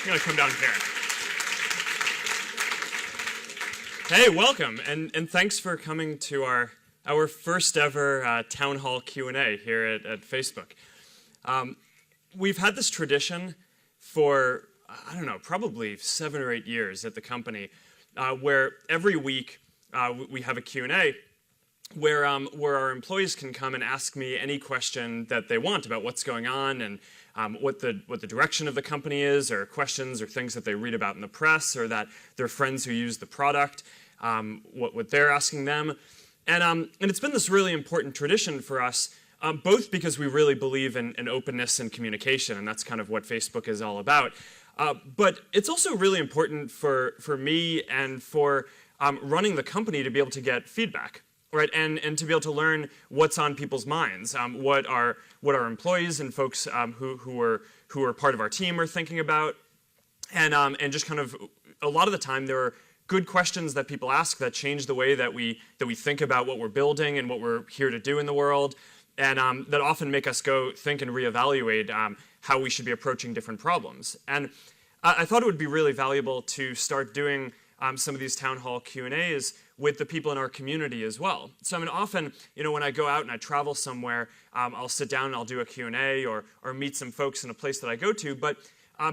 going to come down here. Hey, welcome, and thanks for coming to our first ever town hall Q&A here at Facebook. We've had this tradition for, I don't know, probably 7 or 8 years at the company, where every week we have a Q&A where our employees can come and ask me any question that they want about what's going on and what the direction of the company is, or questions or things that they read about in the press, or that their friends who use the product, what they're asking them. And it's been this really important tradition for us, both because we really believe in openness and communication, and that's kind of what Facebook is all about. But it's also really important for me and for running the company to be able to get feedback, right? And to be able to learn what's on people's minds, what our employees and folks who are part of our team are thinking about, and just kind of a lot of the time there are good questions that people ask that change the way that we think about what we're building and what we're here to do in the world, and that often make us go think and reevaluate how we should be approaching different problems. And I thought it would be really valuable to start doing some of these town hall Q&As with the people in our community as well. So I mean, often, when I go out and I travel somewhere, I'll sit down and I'll do a Q&A or meet some folks in a place that I go to, but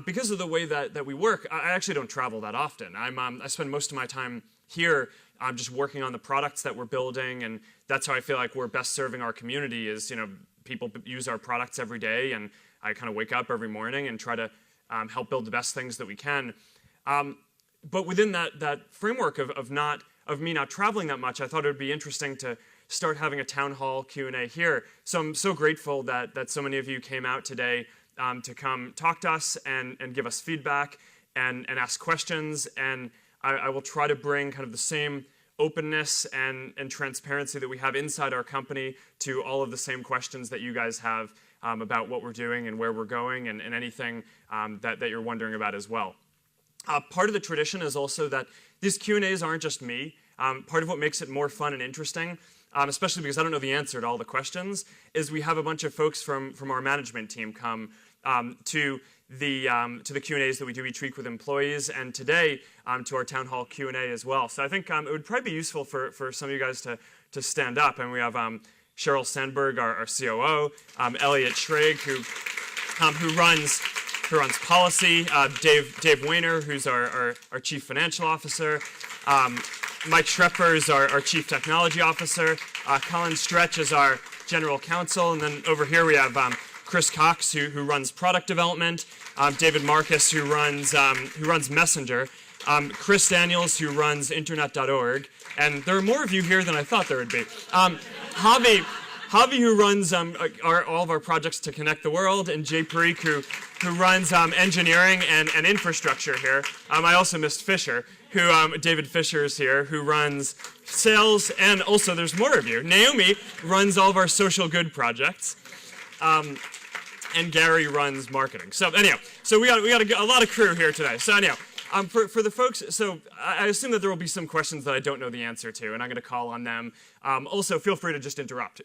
because of the way that we work, I actually don't travel that often. I spend most of my time here just working on the products that we're building, and that's how I feel like we're best serving our community is, people use our products every day, and I kind of wake up every morning and try to help build the best things that we can. But within that framework of me not traveling that much, I thought it would be interesting to start having a town hall Q&A here. So I'm so grateful that so many of you came out today to come talk to us and give us feedback and ask questions. And I will try to bring kind of the same openness and transparency that we have inside our company to all of the same questions that you guys have about what we're doing and where we're going, and anything that you're wondering about as well. Part of the tradition is also that these Q&As aren't just me. Part of what makes it more fun and interesting, especially because I don't know the answer to all the questions, is we have a bunch of folks from our management team come to the Q&As that we do each week with employees, and today to our town hall Q&A as well. So I think it would probably be useful for some of you guys to stand up. And we have Cheryl Sandberg, our COO, Elliot Schrage, who runs policy, Dave Weiner, who's our Chief Financial Officer, Mike Schrepfer is our Chief Technology Officer, Colin Stretch is our General Counsel, and then over here we have Chris Cox, who runs product development, David Marcus, who runs Messenger, Chris Daniels, who runs internet.org, and there are more of you here than I thought there would be. Javi, who runs all of our projects to connect the world, and Jay Parikh, who runs engineering and infrastructure here. I also missed Fisher, David Fisher is here, who runs sales, and also there's more of you. Naomi runs all of our social good projects, and Gary runs marketing. So anyhow, we got a lot of crew here today. So anyhow, for the folks, so I assume that there will be some questions that I don't know the answer to, and I'm going to call on them. Also, feel free to just interrupt,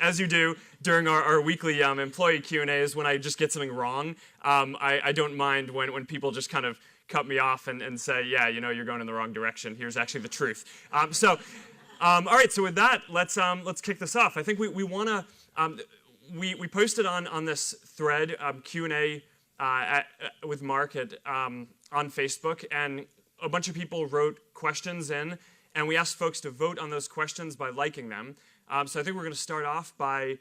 as you do during our weekly employee Q&As. When I just get something wrong, I don't mind when people just kind of cut me off and say, yeah, you're going in the wrong direction. Here's actually the truth. All right, so with that, let's kick this off. I think we want to, we posted on this thread, Q&A with Mark on Facebook, and a bunch of people wrote questions in, and we asked folks to vote on those questions by liking them. So I think we're going to start off by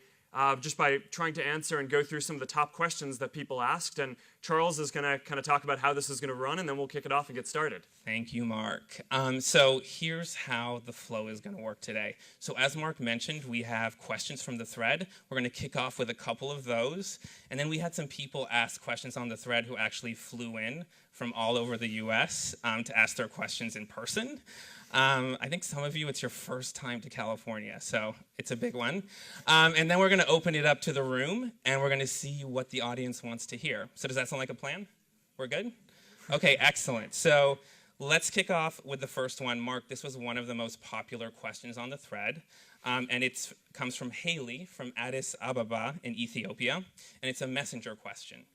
just by trying to answer and go through some of the top questions that people asked, and Charles is going to kind of talk about how this is going to run, and then we'll kick it off and get started. Thank you, Mark. So here's how the flow is going to work today. So as Mark mentioned, we have questions from the thread. We're going to kick off with a couple of those, and then we had some people ask questions on the thread who actually flew in from all over the US to ask their questions in person. I think some of you, it's your first time to California, so it's a big one. And then we're going to open it up to the room, and we're going to see what the audience wants to hear. So does that sound like a plan? We're good? Okay, excellent. So let's kick off with the first one. Mark, this was one of the most popular questions on the thread, and it comes from Haley from Addis Ababa in Ethiopia, and it's a messenger question.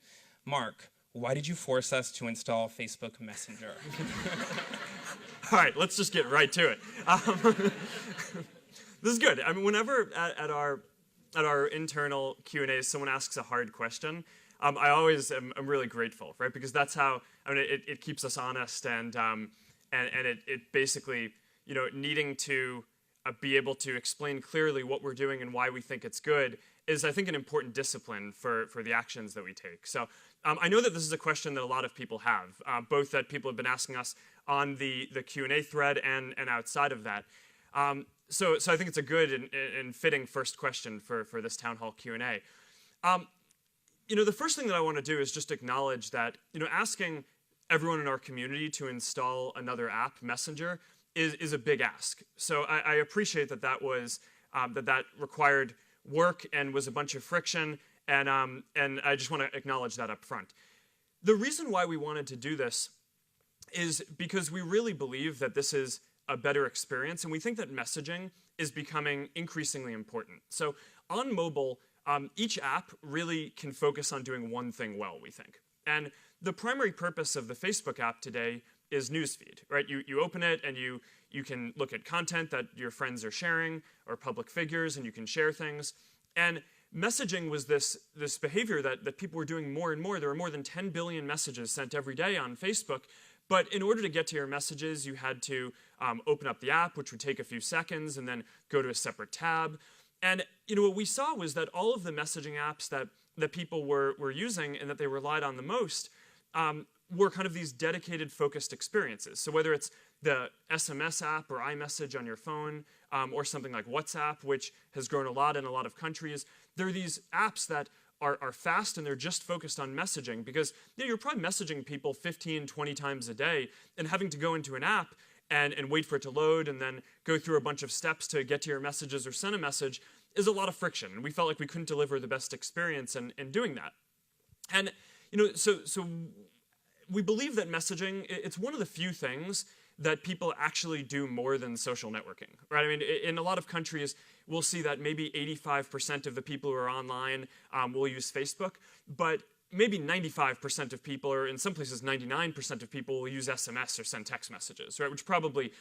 Mark, why did you force us to install Facebook Messenger? All right, let's just get right to it. This is good. I mean, whenever at our internal Q&As someone asks a hard question, I always am really grateful, right? Because that's how, I mean, it keeps us honest and it basically, needing to be able to explain clearly what we're doing and why we think it's good is, I think, an important discipline for the actions that we take. So I know that this is a question that a lot of people have, both that people have been asking us on the Q&A thread and outside of that. So I think it's a good and fitting first question for this town hall Q&A. The first thing that I want to do is just acknowledge that, asking everyone in our community to install another app, Messenger, is a big ask. So I appreciate that was that required work and was a bunch of friction, and I just want to acknowledge that up front. The reason why we wanted to do this is because we really believe that this is a better experience, and we think that messaging is becoming increasingly important. So on mobile, each app really can focus on doing one thing well, we think. And the primary purpose of the Facebook app today is newsfeed, right? You open it and you can look at content that your friends are sharing or public figures, and you can share things. And messaging was this behavior that people were doing more and more. There were more than 10 billion messages sent every day on Facebook. But in order to get to your messages, you had to open up the app, which would take a few seconds, and then go to a separate tab. And what we saw was that all of the messaging apps that people were using and that they relied on the most were kind of these dedicated, focused experiences. So whether it's the SMS app or iMessage on your phone, or something like WhatsApp, which has grown a lot in a lot of countries, there are these apps that are fast and they're just focused on messaging, because you're probably messaging people 15, 20 times a day, and having to go into an app and wait for it to load and then go through a bunch of steps to get to your messages or send a message is a lot of friction. And we felt like we couldn't deliver the best experience in doing that. And so we believe that messaging, it's one of the few things that people actually do more than social networking, right? I mean, in a lot of countries, we'll see that maybe 85% of the people who are online will use Facebook, but maybe 95% of people, or in some places 99% of people, will use SMS or send text messages, right? Which probably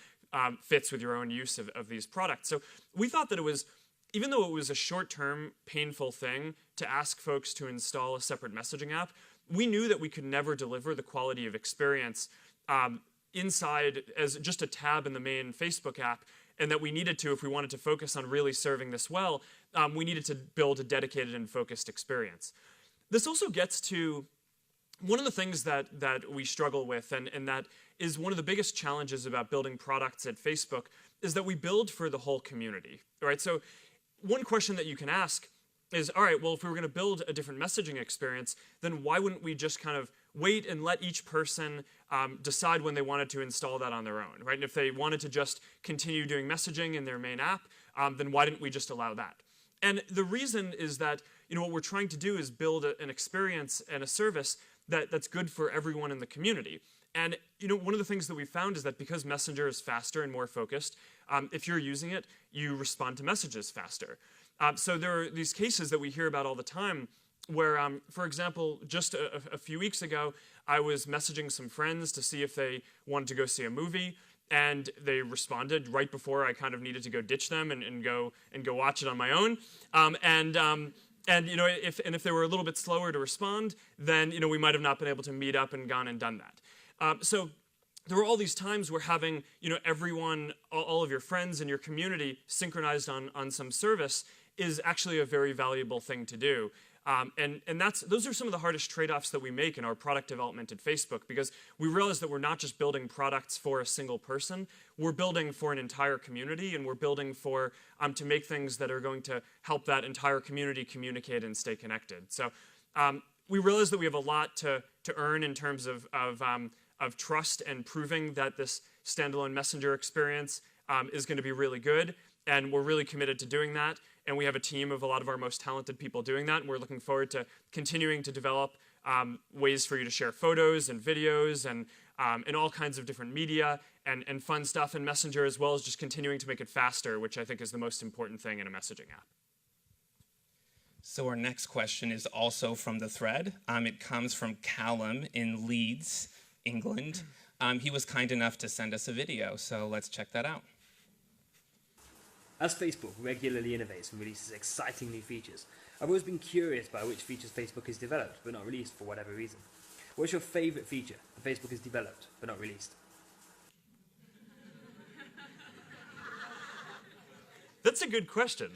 fits with your own use of these products. So we thought that it was, even though it was a short-term, painful thing to ask folks to install a separate messaging app, we knew that we could never deliver the quality of experience inside as just a tab in the main Facebook app, and that we needed to, if we wanted to focus on really serving this well, we needed to build a dedicated and focused experience. This also gets to one of the things that we struggle with, and that is one of the biggest challenges about building products at Facebook, is that we build for the whole community, right? So one question that you can ask is, all right, well, if we were going to build a different messaging experience, then why wouldn't we just kind of wait and let each person decide when they wanted to install that on their own, right? And if they wanted to just continue doing messaging in their main app, then why didn't we just allow that? And the reason is that what we're trying to do is build an experience and a service that's good for everyone in the community. And one of the things that we found is that because Messenger is faster and more focused, if you're using it, you respond to messages faster. So there are these cases that we hear about all the time where, for example, just a few weeks ago, I was messaging some friends to see if they wanted to go see a movie, and they responded right before I kind of needed to go ditch them and go watch it on my own. If they were a little bit slower to respond, then we might have not been able to meet up and gone and done that. So there were all these times where having everyone, all of your friends in your community synchronized on some service is actually a very valuable thing to do. And those are some of the hardest trade-offs that we make in our product development at Facebook, because we realize that we're not just building products for a single person, we're building for an entire community, and we're building for to make things that are going to help that entire community communicate and stay connected. So we realize that we have a lot to earn in terms of trust and proving that this standalone Messenger experience is going to be really good, and we're really committed to doing that. And we have a team of a lot of our most talented people doing that, and we're looking forward to continuing to develop ways for you to share photos and videos and all kinds of different media and fun stuff in Messenger, as well as just continuing to make it faster, which I think is the most important thing in a messaging app. So our next question is also from the thread. It comes from Callum in Leeds, England. He was kind enough to send us a video, so let's check that out. As Facebook regularly innovates and releases exciting new features, I've always been curious by which features Facebook has developed but not released for whatever reason. What's your favourite feature that Facebook has developed but not released? That's a good question.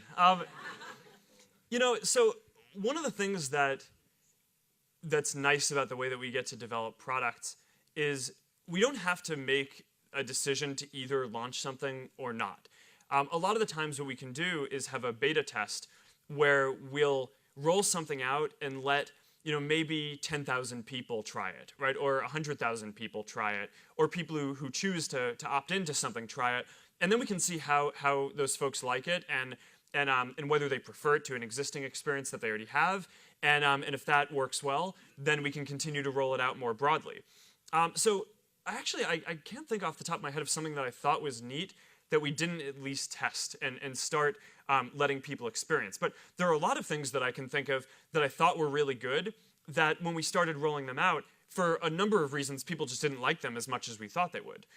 So one of the things that's nice about the way that we get to develop products is we don't have to make a decision to either launch something or not. A lot of the times what we can do is have a beta test where we'll roll something out and let maybe 10,000 people try it, right? Or 100,000 people try it, or people who choose to opt into something try it, and then we can see how those folks like it and whether they prefer it to an existing experience that they already have, and if that works well, then we can continue to roll it out more broadly. So I can't think off the top of my head of something that I thought was neat that we didn't at least test and start letting people experience. But there are a lot of things that I can think of that I thought were really good that when we started rolling them out, for a number of reasons, people just didn't like them as much as we thought they would.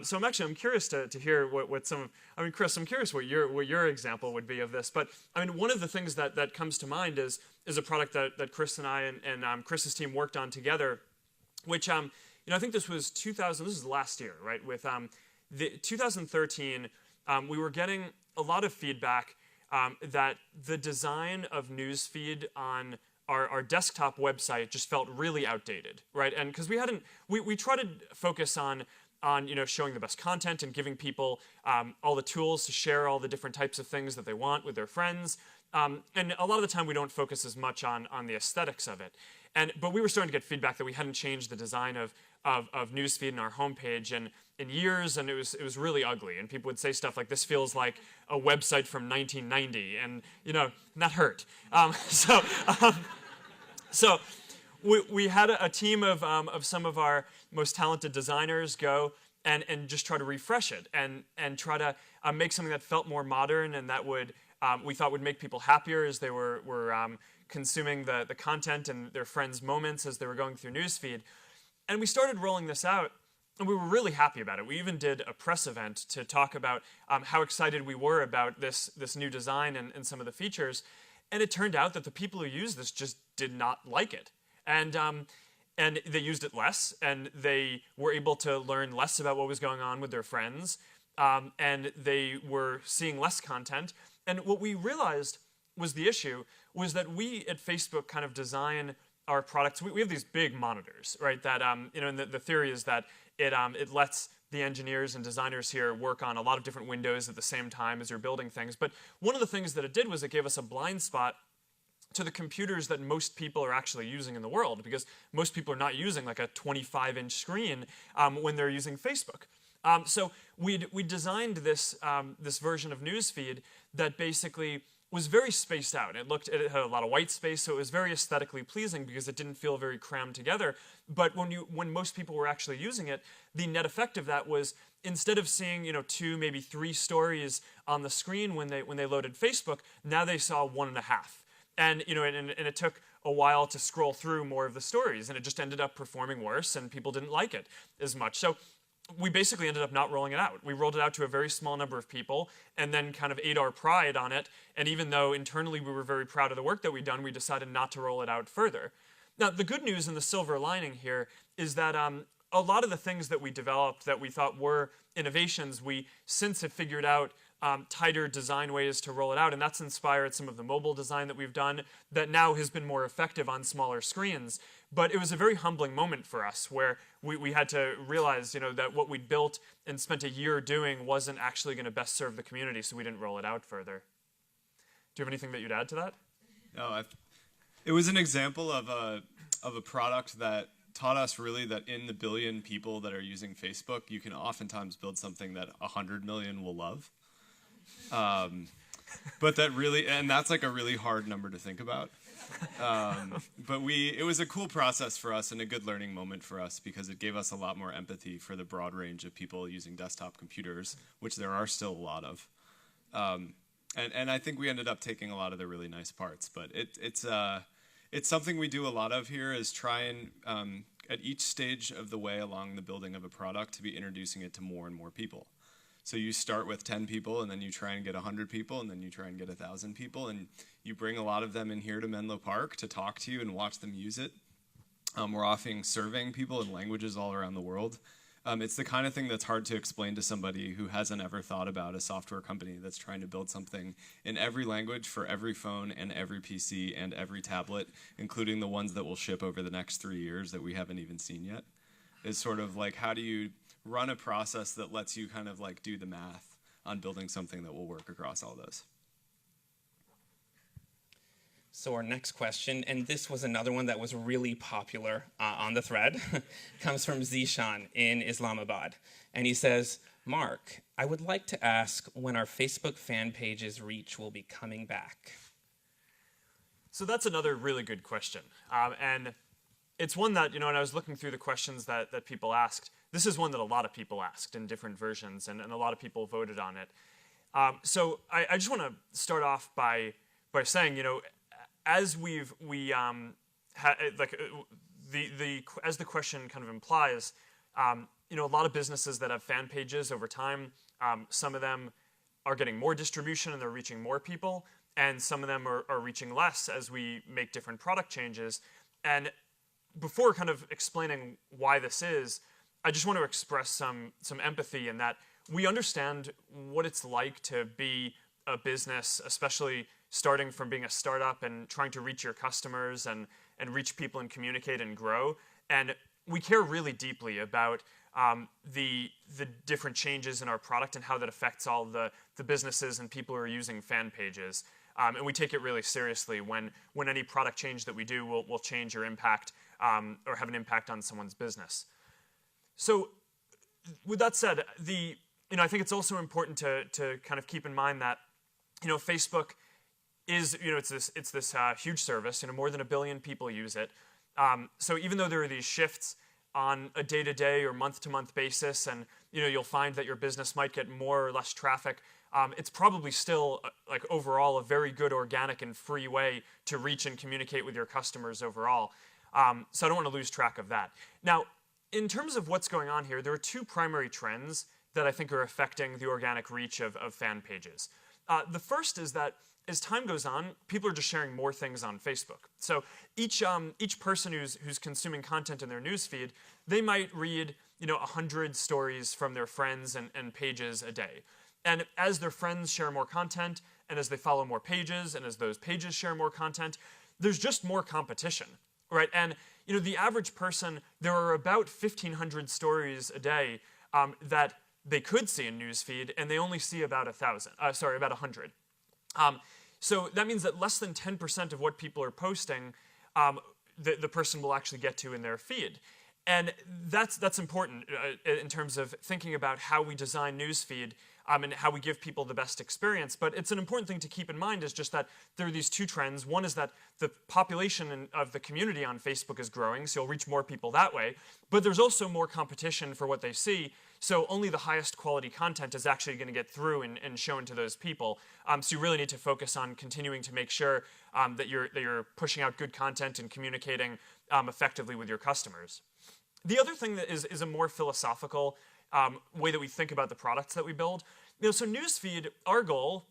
So I'm curious to hear what some of, Chris, I'm curious what your example would be of this. But one of the things that comes to mind is a product that Chris and I and Chris's team worked on together, which I think this was 2000. This is last year, right? With the 2013, we were getting a lot of feedback that the design of newsfeed on our desktop website just felt really outdated, right? And because we tried to focus on showing the best content and giving people all the tools to share all the different types of things that they want with their friends. And a lot of the time we don't focus as much on the aesthetics of it. But we were starting to get feedback that we hadn't changed the design of newsfeed in our homepage in years, and it was really ugly. And people would say stuff like, "This feels like a website from 1990," and that hurt. So we had a team of some of our most talented designers go and just try to refresh it and try to make something that felt more modern and that we thought would make people happier as they were consuming the content and their friends' moments as they were going through newsfeed. And we started rolling this out, and we were really happy about it. We even did a press event to talk about how excited we were about this new design and some of the features. And it turned out that the people who used this just did not like it. And they used it less, and they were able to learn less about what was going on with their friends, and they were seeing less content. And what we realized was the issue was that we at Facebook kind of design our products. We have these big monitors, right? That and the theory is that it lets the engineers and designers here work on a lot of different windows at the same time as you're building things. But one of the things that it did was it gave us a blind spot to the computers that most people are actually using in the world, because most people are not using like a 25-inch screen when they're using Facebook. So we designed this version of newsfeed that basically was very spaced out. It had a lot of white space, so it was very aesthetically pleasing because it didn't feel very crammed together. But when most people were actually using it, the net effect of that was instead of seeing 2, maybe 3 stories on the screen when they loaded Facebook, now they saw 1.5. And it took a while to scroll through more of the stories, and it just ended up performing worse, and people didn't like it as much. So we basically ended up not rolling it out. We rolled it out to a very small number of people and then kind of ate our pride on it. And even though internally we were very proud of the work that we'd done, we decided not to roll it out further. Now, the good news and the silver lining here is that a lot of the things that we developed that we thought were innovations, we since have figured out tighter design ways to roll it out, and that's inspired some of the mobile design that we've done that now has been more effective on smaller screens. But it was a very humbling moment for us where we had to realize that what we'd built and spent a year doing wasn't actually going to best serve the community, so we didn't roll it out further. Do you have anything that you'd add to that? No, it was an example of a product that taught us really that in the billion people that are using Facebook, you can oftentimes build something that 100 million will love. But that's like a really hard number to think about. But it was a cool process for us and a good learning moment for us because it gave us a lot more empathy for the broad range of people using desktop computers, which there are still a lot of. And I think we ended up taking a lot of the really nice parts, but it's something we do a lot of here is try and at each stage of the way along the building of a product to be introducing it to more and more people. So you start with 10 people, and then you try and get 100 people, and then you try and get 1,000 people, and you bring a lot of them in here to Menlo Park to talk to you and watch them use it. We're offering surveying people in languages all around the world. It's the kind of thing that's hard to explain to somebody who hasn't ever thought about a software company that's trying to build something in every language for every phone and every PC and every tablet, including the ones that will ship over the next 3 years that we haven't even seen yet. It's sort of like, how do you run a process that lets you kind of like do the math on building something that will work across all those? So our next question, and this was another one that was really popular on the thread, comes from Zishan in Islamabad. And he says, Mark, I would like to ask when our Facebook fan page's reach will be coming back. So that's another really good question. And it's one that, when I was looking through the questions that people asked, this is one that a lot of people asked in different versions, and a lot of people voted on it. So I just want to start off by saying, as as the question kind of implies, a lot of businesses that have fan pages over time, some of them are getting more distribution and they're reaching more people, and some of them are reaching less as we make different product changes. And before kind of explaining why this is, I just want to express some empathy in that we understand what it's like to be a business, especially starting from being a startup and trying to reach your customers and reach people and communicate and grow. And we care really deeply about the different changes in our product and how that affects all the businesses and people who are using fan pages. And we take it really seriously when any product change that we do will change or impact or have an impact on someone's business. So with that said, I think it's also important to kind of keep in mind that Facebook is, it's this huge service. More than 1 billion people use it. So even though there are these shifts on a day-to-day or month-to-month basis, and you'll find that your business might get more or less traffic, it's probably still like overall a very good organic and free way to reach and communicate with your customers overall. So I don't want to lose track of that. Now, in terms of what's going on here, there are two primary trends that I think are affecting the organic reach of fan pages. The first is that as time goes on, people are just sharing more things on Facebook. So each person who's consuming content in their newsfeed, they might read 100 stories from their friends and pages a day. And as their friends share more content, and as they follow more pages, and as those pages share more content, there's just more competition, right? And the average person, there are about 1,500 stories a day that they could see in newsfeed, and they only see about 100. So that means that less than 10% of what people are posting, the person will actually get to in their feed. And that's important in terms of thinking about how we design newsfeed and how we give people the best experience. But it's an important thing to keep in mind is just that there are these two trends. One is that the population of the community on Facebook is growing, so you'll reach more people that way. But there's also more competition for what they see. So only the highest quality content is actually going to get through and shown to those people. So you really need to focus on continuing to make sure that you're pushing out good content and communicating effectively with your customers. The other thing that is a more philosophical way that we think about the products that we build. So newsfeed, our goal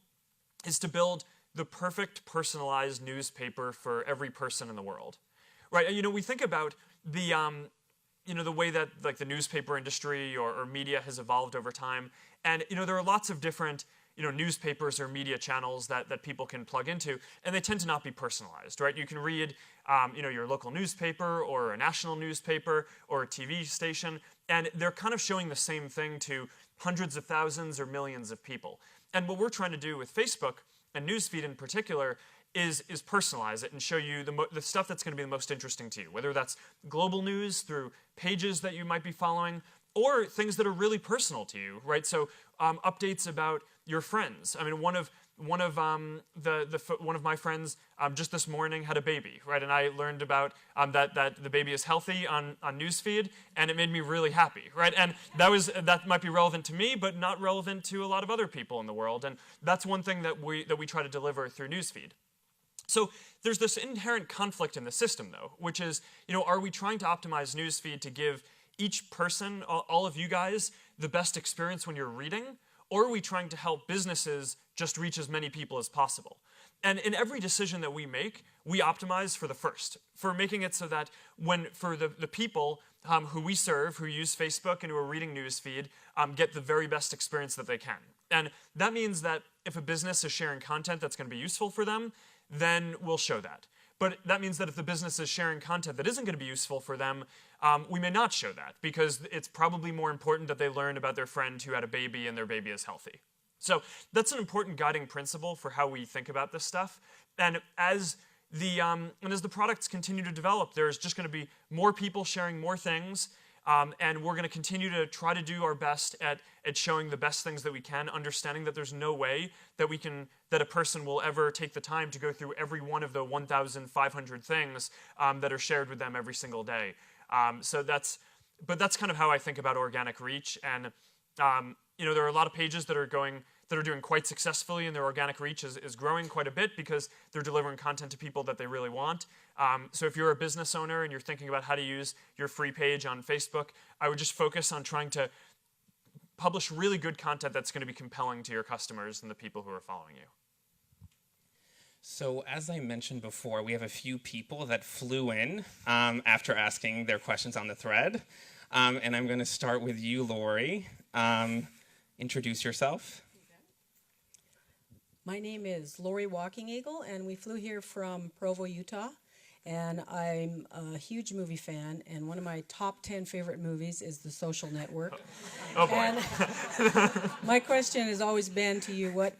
is to build the perfect personalized newspaper for every person in the world, right? We think about the way that like the newspaper industry or media has evolved over time. And, there are lots of different, newspapers or media channels that people can plug into, and they tend to not be personalized, right? You can read, your local newspaper or a national newspaper or a TV station, and they're kind of showing the same thing to hundreds of thousands or millions of people. And what we're trying to do with Facebook and newsfeed in particular is personalize it and show you the stuff that's going to be the most interesting to you, whether that's global news through pages that you might be following or things that are really personal to you, right? So updates about your friends. One of one of one of my friends just this morning had a baby, right? And I learned about that the baby is healthy on newsfeed, and it made me really happy, right? And that might be relevant to me, but not relevant to a lot of other people in the world. And that's one thing that we try to deliver through newsfeed. So there's this inherent conflict in the system, though, which is, are we trying to optimize newsfeed to give each person, all of you guys, the best experience when you're reading? Or are we trying to help businesses just reach as many people as possible? And in every decision that we make, we optimize for the first, for making it so that for the people who we serve, who use Facebook and who are reading newsfeed, get the very best experience that they can. And that means that if a business is sharing content that's going to be useful for them, then we'll show that. But that means that if the business is sharing content that isn't going to be useful for them, we may not show that, because it's probably more important that they learn about their friend who had a baby and their baby is healthy. So that's an important guiding principle for how we think about this stuff. And as the products continue to develop, there's just going to be more people sharing more things, and we're going to continue to try to do our best at showing the best things that we can, understanding that there's no way that a person will ever take the time to go through every one of the 1,500 things that are shared with them every single day. But that's kind of how I think about organic reach. And there are a lot of pages that are doing quite successfully, and their organic reach is growing quite a bit because they're delivering content to people that they really want. So if you're a business owner and you're thinking about how to use your free page on Facebook, I would just focus on trying to publish really good content that's going to be compelling to your customers and the people who are following you. So as I mentioned before, we have a few people that flew in after asking their questions on the thread. And I'm going to start with you, Lori. Introduce yourself. My name is Lori Walking Eagle, and we flew here from Provo, Utah. And I'm a huge movie fan, and one of my top 10 favorite movies is The Social Network. Oh boy. And my question has always been to you,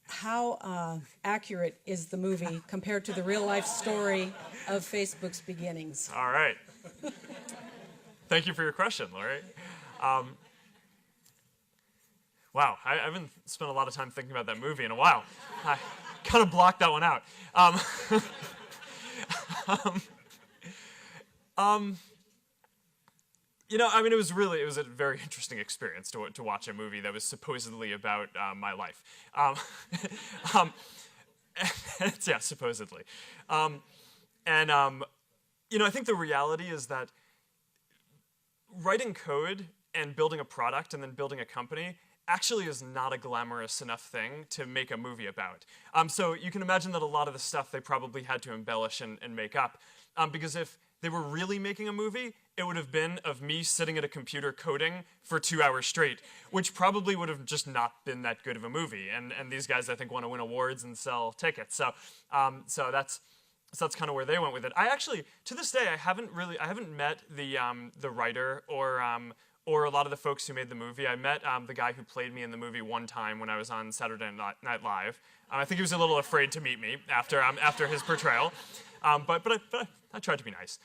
how accurate is the movie compared to the real-life story of Facebook's beginnings? All right. Thank you for your question, Lori. Wow, I haven't spent a lot of time thinking about that movie in a while. I kind of blocked that one out. It was a very interesting experience to watch a movie that was supposedly about my life. Yeah, supposedly. I think the reality is that writing code and building a product and then building a company actually is not a glamorous enough thing to make a movie about. So you can imagine that a lot of the stuff they probably had to embellish and make up. Because if they were really making a movie, it would have been of me sitting at a computer coding for 2 hours straight, which probably would have just not been that good of a movie. And these guys, I think, want to win awards and sell tickets. So that's kind of where they went with it. I actually, to this day, I haven't met the writer or a lot of the folks who made the movie. I met the guy who played me in the movie one time when I was on Saturday Night Live. I think he was a little afraid to meet me after his portrayal, but I tried to be nice.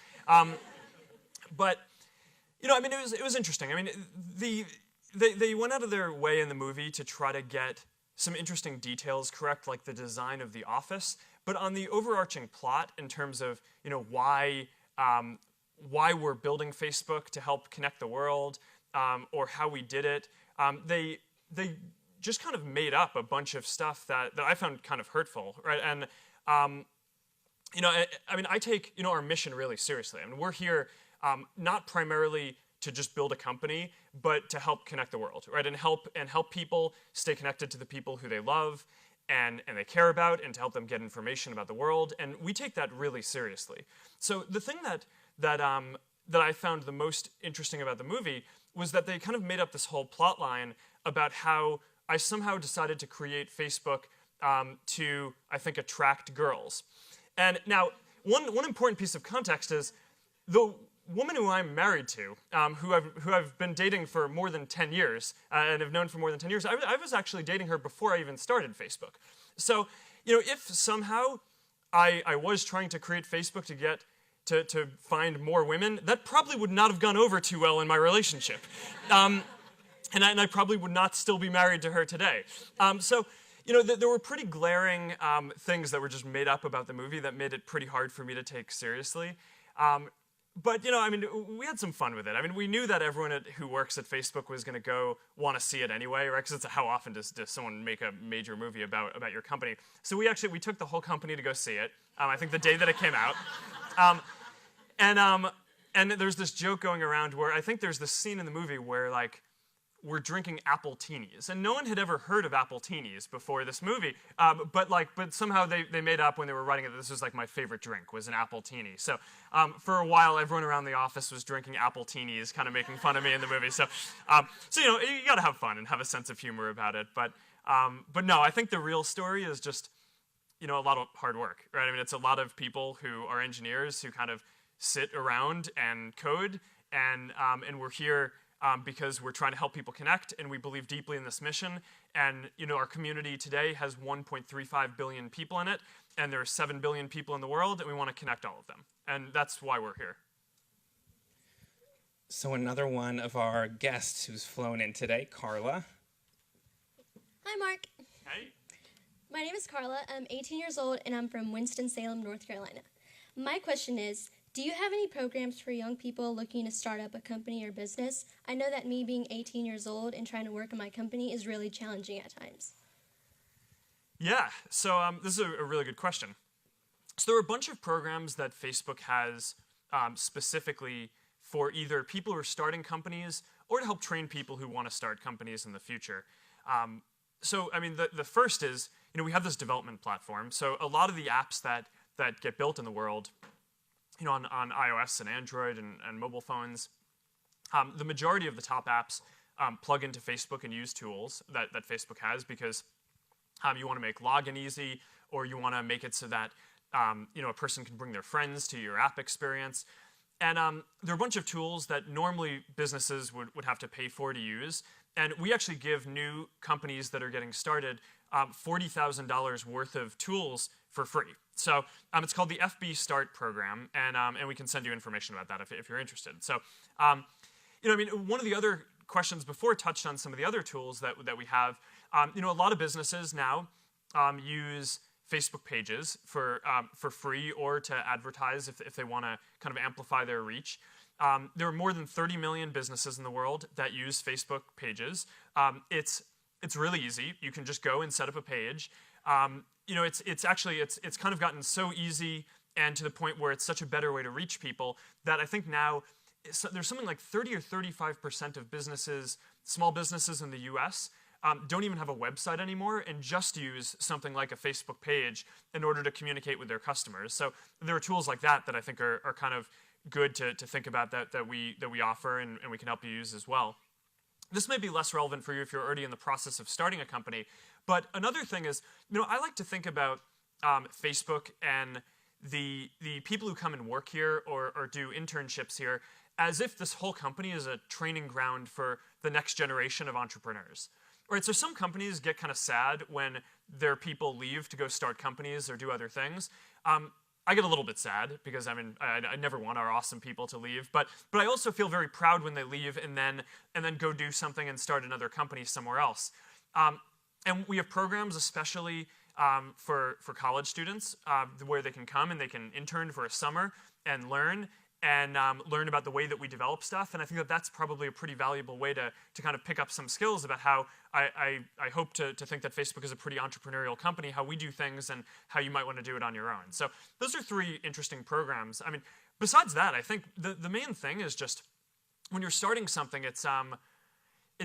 It was interesting. I mean, they went out of their way in the movie to try to get some interesting details correct, like the design of the office. But on the overarching plot, in terms of why we're building Facebook to help connect the world, or how we did it, they just kind of made up a bunch of stuff that I found kind of hurtful, right? And I take our mission really seriously. I mean, we're here not primarily to just build a company, but to help connect the world, right? And help people stay connected to the people who they love and they care about, and to help them get information about the world. And we take that really seriously. So the thing that I found the most interesting about the movie was that they kind of made up this whole plot line about how I somehow decided to create Facebook to, I think, attract girls. And now, one important piece of context is the woman who I'm married to, who I've been dating for more than 10 years, and have known for more than 10 years, I was actually dating her before I even started Facebook. So, if somehow I was trying to create Facebook to get to find more women, that probably would not have gone over too well in my relationship. And I probably would not still be married to her today. So, there were pretty glaring things that were just made up about the movie that made it pretty hard for me to take seriously. But, we had some fun with it. We knew that everyone who works at Facebook was going to go want to see it anyway, right? Because how often does someone make a major movie about your company? So we took the whole company to go see it, I think the day that it came out. And there's this joke going around where I think there's this scene in the movie where, like, we're drinking apple teenies, and no one had ever heard of apple teenies before this movie. But somehow they made up when they were writing it that this was like my favorite drink was an apple teenie. So for a while, everyone around the office was drinking apple teenies, kind of making fun of me in the movie. So you got to have fun and have a sense of humor about it. But no, I think the real story is just a lot of hard work, right? It's a lot of people who are engineers who kind of sit around and code, and we're here. Because we're trying to help people connect, and we believe deeply in this mission. And our community today has 1.35 billion people in it, and there are 7 billion people in the world, and we want to connect all of them. And that's why we're here. So another one of our guests who's flown in today, Carla. Hi, Mark. Hey. My name is Carla. I'm 18 years old, and I'm from Winston-Salem, North Carolina. My question is, do you have any programs for young people looking to start up a company or business? I know that me being 18 years old and trying to work in my company is really challenging at times. Yeah, so this is a really good question. So there are a bunch of programs that Facebook has specifically for either people who are starting companies or to help train people who want to start companies in the future. The first is, we have this development platform. So a lot of the apps that get built in the world, on iOS and Android and mobile phones, the majority of the top apps plug into Facebook and use tools that Facebook has because you want to make login easy, or you want to make it so that a person can bring their friends to your app experience. And there are a bunch of tools that normally businesses would have to pay for to use. And we actually give new companies that are getting started $40,000 worth of tools for free. So it's called the FB Start program, and we can send you information about that if you're interested. So, one of the other questions before touched on some of the other tools that we have. A lot of businesses now use Facebook pages for free or to advertise if they want to kind of amplify their reach. There are more than 30 million businesses in the world that use Facebook pages. It's really easy. You can just go and set up a page. It's kind of gotten so easy and to the point where it's such a better way to reach people that I think now there's something like 30 or 35% of businesses, small businesses in the US, don't even have a website anymore and just use something like a Facebook page in order to communicate with their customers. So there are tools like that I think are kind of good to think about that we offer and we can help you use as well. This may be less relevant for you if you're already in the process of starting a company, but another thing is, I like to think about Facebook and the people who come and work here or do internships here as if this whole company is a training ground for the next generation of entrepreneurs. Right, so some companies get kind of sad when their people leave to go start companies or do other things. I get a little bit sad because I never want our awesome people to leave, but I also feel very proud when they leave and then go do something and start another company somewhere else. And we have programs especially for college students where they can come and they can intern for a summer and learn about the way that we develop stuff. And I think that's probably a pretty valuable way to kind of pick up some skills about how I hope to think that Facebook is a pretty entrepreneurial company, how we do things and how you might want to do it on your own. So those are 3 interesting programs. Besides that, I think the main thing is just when you're starting something, it's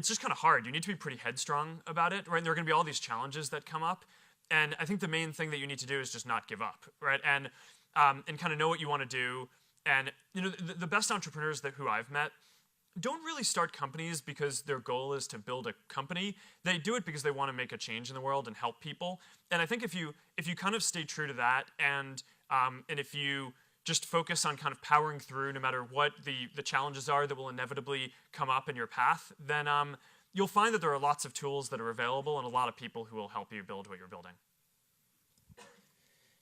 just kind of hard. You need to be pretty headstrong about it, right? And there are going to be all these challenges that come up. And I think the main thing that you need to do is just not give up, right? And kind of know what you want to do. And the best entrepreneurs who I've met don't really start companies because their goal is to build a company. They do it because they want to make a change in the world and help people. And I think if you kind of stay true to that and if you just focus on kind of powering through no matter what the challenges are that will inevitably come up in your path, then you'll find that there are lots of tools that are available and a lot of people who will help you build what you're building.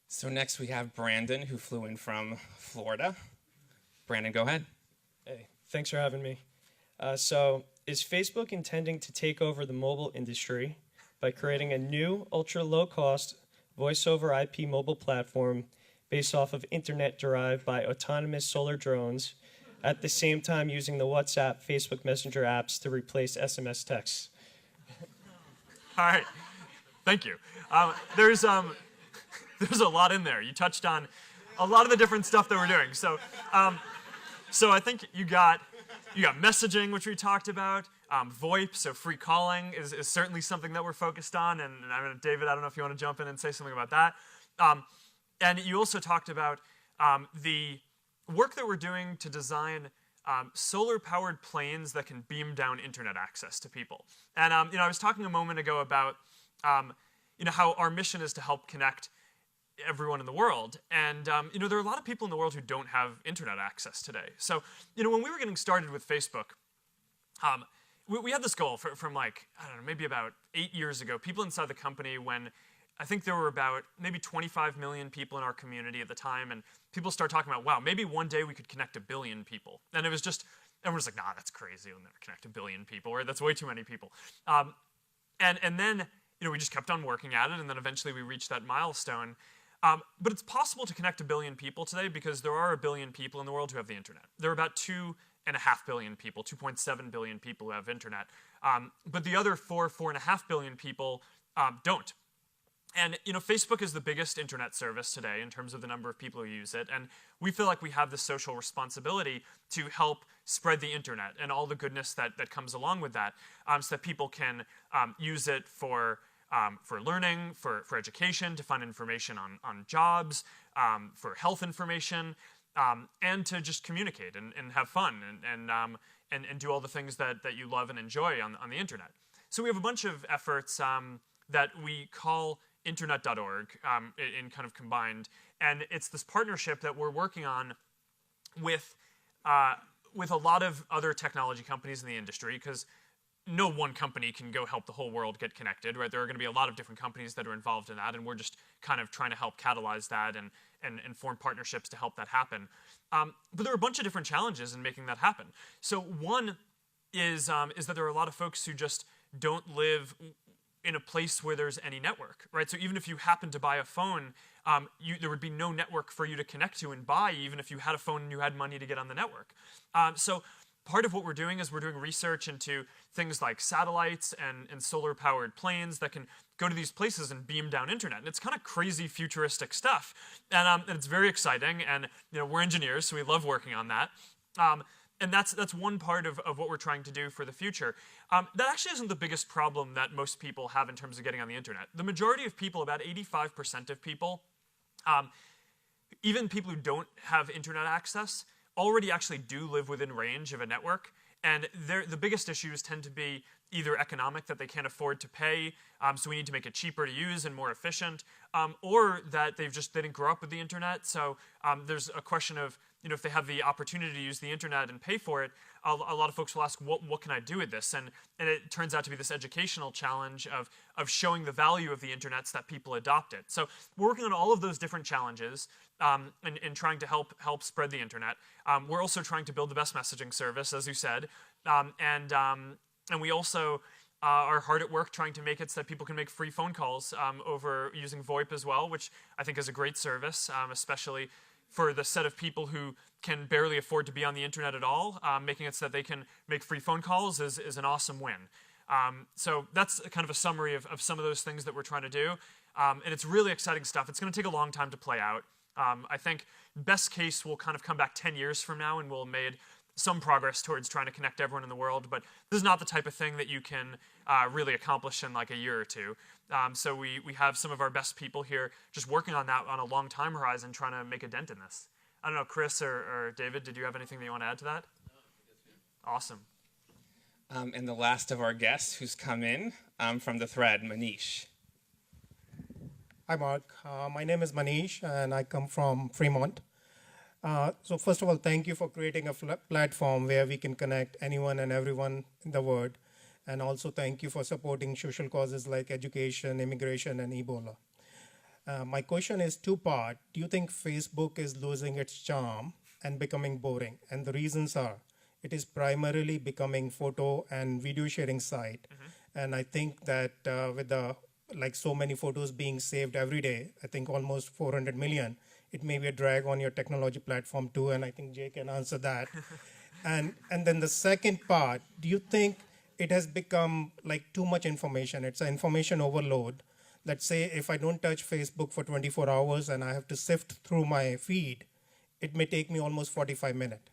So next we have Brandon, who flew in from Florida. Brandon, go ahead. Hey, thanks for having me. So is Facebook intending to take over the mobile industry by creating a new ultra-low-cost voice-over IP mobile platform based off of internet derived by autonomous solar drones, at the same time using the WhatsApp, Facebook Messenger apps to replace SMS texts. All right, thank you. There's a lot in there. You touched on a lot of the different stuff that we're doing. So I think you got messaging, which we talked about. VoIP, so free calling, is certainly something that we're focused on. And David, I don't know if you want to jump in and say something about that. And you also talked about the work that we're doing to design solar-powered planes that can beam down internet access to people. And I was talking a moment ago about how our mission is to help connect everyone in the world. And there are a lot of people in the world who don't have internet access today. So when we were getting started with Facebook, we had this goal from like, I don't know, maybe about 8 years ago. People inside the company, when I think there were about maybe 25 million people in our community at the time, and people started talking about, wow, maybe one day we could connect 1 billion people. And it was just, everyone was like, nah, that's crazy. We'll never connect 1 billion people, right? That's way too many people. And then we just kept on working at it, and then eventually we reached that milestone. But it's possible to connect 1 billion people today because there are 1 billion people in the world who have the internet. There are about 2.5 billion people, 2.7 billion people who have internet. But the other 4.5 billion people don't. And Facebook is the biggest internet service today in terms of the number of people who use it. And we feel like we have this social responsibility to help spread the internet and all the goodness that comes along with that, so that people can use it for learning, for education, to find information on jobs, for health information, and to just communicate and have fun and do all the things that you love and enjoy on the internet. So we have a bunch of efforts that we call internet.org in kind of combined, and it's this partnership that we're working on with a lot of other technology companies in the industry, because no one company can go help the whole world get connected, right? There are going to be a lot of different companies that are involved in that, and we're just kind of trying to help catalyze that and form partnerships to help that happen. But there are a bunch of different challenges in making that happen. So one is that there are a lot of folks who just don't live in a place where there's any network, right? So even if you happen to buy a phone, there would be no network for you to connect to and buy, even if you had a phone and you had money to get on the network. So part of what we're doing is we're doing research into things like satellites and solar-powered planes that can go to these places and beam down internet. And it's kind of crazy futuristic stuff. And it's very exciting. And we're engineers, so we love working on that. And that's one part of what we're trying to do for the future. That actually isn't the biggest problem that most people have in terms of getting on the internet. The majority of people, about 85% of people, even people who don't have internet access, already actually do live within range of a network. And the biggest issues tend to be either economic, that they can't afford to pay, so we need to make it cheaper to use and more efficient, or that they didn't grow up with the internet. So there's a question of, if they have the opportunity to use the internet and pay for it, a lot of folks will ask, what can I do with this? And it turns out to be this educational challenge of showing the value of the internet so that people adopt it. So we're working on all of those different challenges and trying to help spread the internet. We're also trying to build the best messaging service, as you said, and we also are hard at work trying to make it so that people can make free phone calls over using VoIP as well, which I think is a great service, especially for the set of people who can barely afford to be on the internet at all. Making it so that they can make free phone calls is an awesome win. So that's kind of a summary of some of those things that we're trying to do. And it's really exciting stuff. It's going to take a long time to play out. I think best case, we'll kind of come back 10 years from now and we'll have made some progress towards trying to connect everyone in the world, but this is not the type of thing that you can really accomplish in like a year or two. So we have some of our best people here just working on that on a long time horizon, trying to make a dent in this. I don't know, Chris or David, did you have anything that you want to add to that? No. Awesome. And the last of our guests who's come in from the thread, Manish. Hi, Mark. My name is Manish, and I come from Fremont. So first of all, thank you for creating a platform where we can connect anyone and everyone in the world. And also thank you for supporting social causes like education, immigration, and Ebola. My question is two-part. Do you think Facebook is losing its charm and becoming boring? And the reasons are, it is primarily becoming photo and video sharing site. And I think that with the like so many photos being saved every day, I think almost 400 million, it may be a drag on your technology platform too. And I think Jay can answer that. And then the second part, do you think it has become like too much information? It's an information overload. Let's say if I don't touch Facebook for 24 hours and I have to sift through my feed, it may take me almost 45 minutes.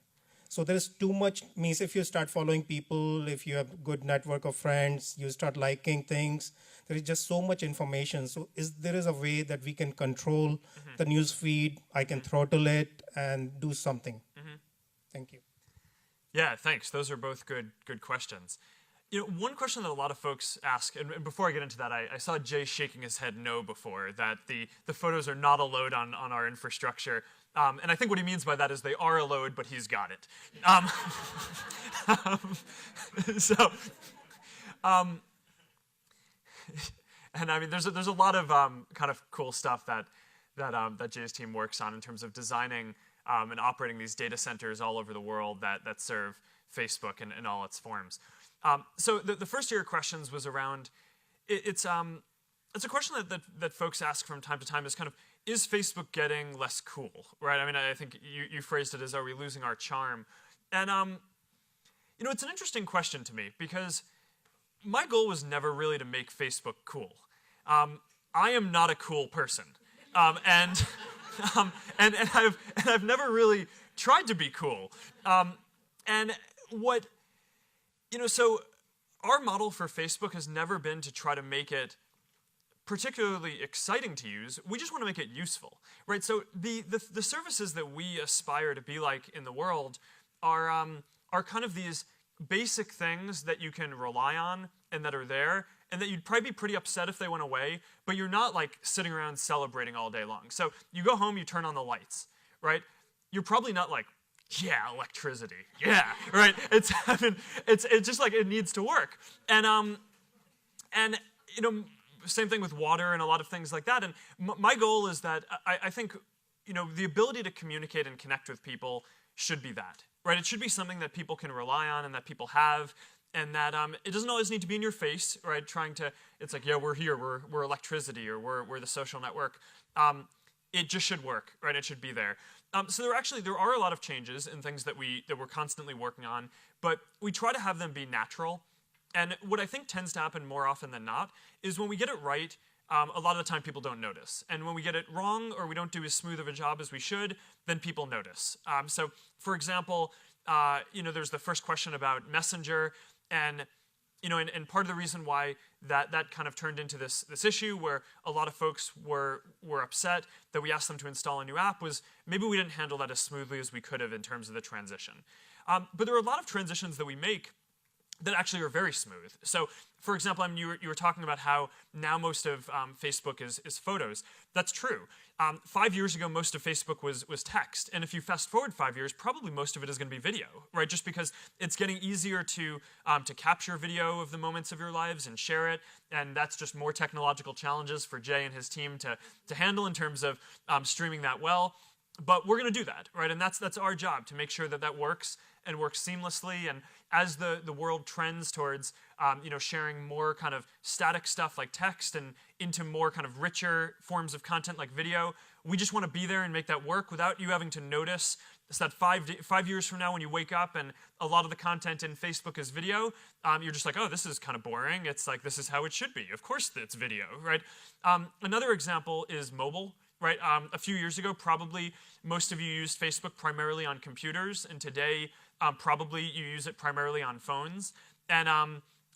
So there's too much, means if you start following people, if you have good network of friends, you start liking things, there is just so much information. So there is a way that we can control the news feed, I can throttle it and do something. Thank you. Yeah, thanks. Those are both good questions. One question that a lot of folks ask, and before I get into that, I saw Jay shaking his head no before, that the photos are not a load on our infrastructure. And I think what he means by that is they are a load, but he's got it. And I mean, there's a lot of kind of cool stuff that Jay's team works on in terms of designing and operating these data centers all over the world that serve Facebook in all its forms. So the first of your questions was around, it's a question that folks ask from time to time, is kind of, is Facebook getting less cool, right? I mean, I think you phrased it as, are we losing our charm? And, it's an interesting question to me, because my goal was never really to make Facebook cool. I am not a cool person. And I've never really tried to be cool. So our model for Facebook has never been to try to make it particularly exciting to use. We just want to make it useful, right? So the services that we aspire to be like in the world are kind of these basic things that you can rely on and that are there, and that you'd probably be pretty upset if they went away, but you're not like sitting around celebrating all day long. So you go home, you turn on the lights, right? You're probably not like, yeah, electricity, yeah, right? It's just like it needs to work, and same thing with water and a lot of things like that. And my goal is that I think the ability to communicate and connect with people should be that, right? It should be something that people can rely on and that people have, and that it doesn't always need to be in your face, right? It's like, yeah, we're here, we're electricity, or we're the social network. It just should work, right? It should be there. So there are a lot of changes and things that we're constantly working on, but we try to have them be natural. And what I think tends to happen more often than not is when we get it right, a lot of the time people don't notice. And when we get it wrong, or we don't do as smooth of a job as we should, then people notice. So for example, there's the first question about Messenger, and part of the reason why that kind of turned into this issue where a lot of folks were upset that we asked them to install a new app was maybe we didn't handle that as smoothly as we could have in terms of the transition. But there are a lot of transitions that we make that actually are very smooth. So, for example, you were talking about how now most of Facebook is photos. That's true. 5 years ago, most of Facebook was text. And if you fast forward 5 years, probably most of it is going to be video, right? Just because it's getting easier to capture video of the moments of your lives and share it. And that's just more technological challenges for Jay and his team to handle in terms of streaming that well. But we're going to do that, right? And that's our job, to make sure that works and works seamlessly. And as the world trends towards sharing more kind of static stuff like text and into more kind of richer forms of content like video, we just want to be there and make that work without you having to notice. So that 5 years from now when you wake up and a lot of the content in Facebook is video, you're just like, oh, this is kind of boring. It's like, this is how it should be. Of course it's video, right? Another example is mobile. Right, a few years ago, probably most of you used Facebook primarily on computers, and today probably you use it primarily on phones. And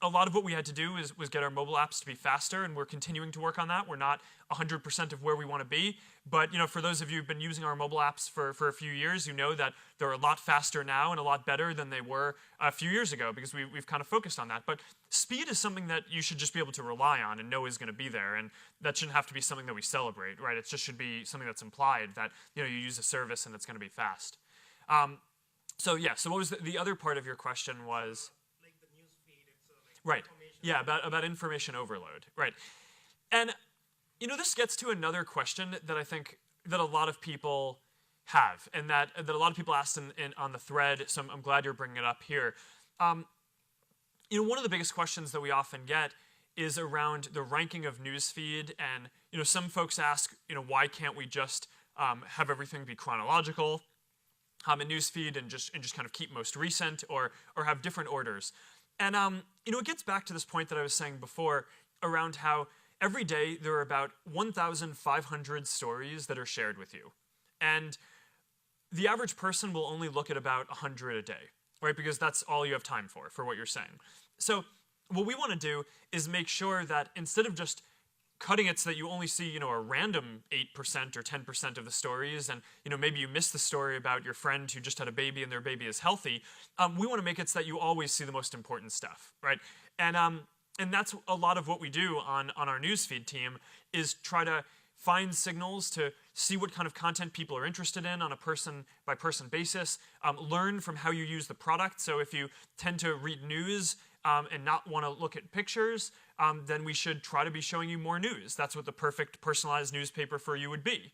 a lot of what we had to do was get our mobile apps to be faster, and we're continuing to work on that. We're not 100% of where we want to be, but for those of you who've been using our mobile apps for a few years, you know that they're a lot faster now and a lot better than they were a few years ago, because we've kind of focused on that. But speed is something that you should just be able to rely on and know is going to be there, and that shouldn't have to be something that we celebrate, right? It just should be something that's implied, that you use a service and it's going to be fast. So what was the other part of your question was? Like the news feed, it's right. Yeah, about information overload, right? And this gets to another question that I think that a lot of people have, and that a lot of people asked on the thread. So I'm glad you're bringing it up here. one of the biggest questions that we often get is around the ranking of newsfeed, and some folks ask, why can't we just have everything be chronological in newsfeed and just kind of keep most recent, or have different orders. And it gets back to this point that I was saying before around how every day there are about 1,500 stories that are shared with you, and the average person will only look at about 100 a day, right? Because that's all you have time for what you're saying. So what we want to do is make sure that instead of just cutting it so that you only see, a random 8% or 10% of the stories, and, maybe you miss the story about your friend who just had a baby and their baby is healthy, we want to make it so that you always see the most important stuff, right? And that's a lot of what we do on our newsfeed team, is try to find signals to see what kind of content people are interested in on a person-by-person basis, learn from how you use the product. So if you tend to read news and not want to look at pictures, then we should try to be showing you more news. That's what the perfect personalized newspaper for you would be.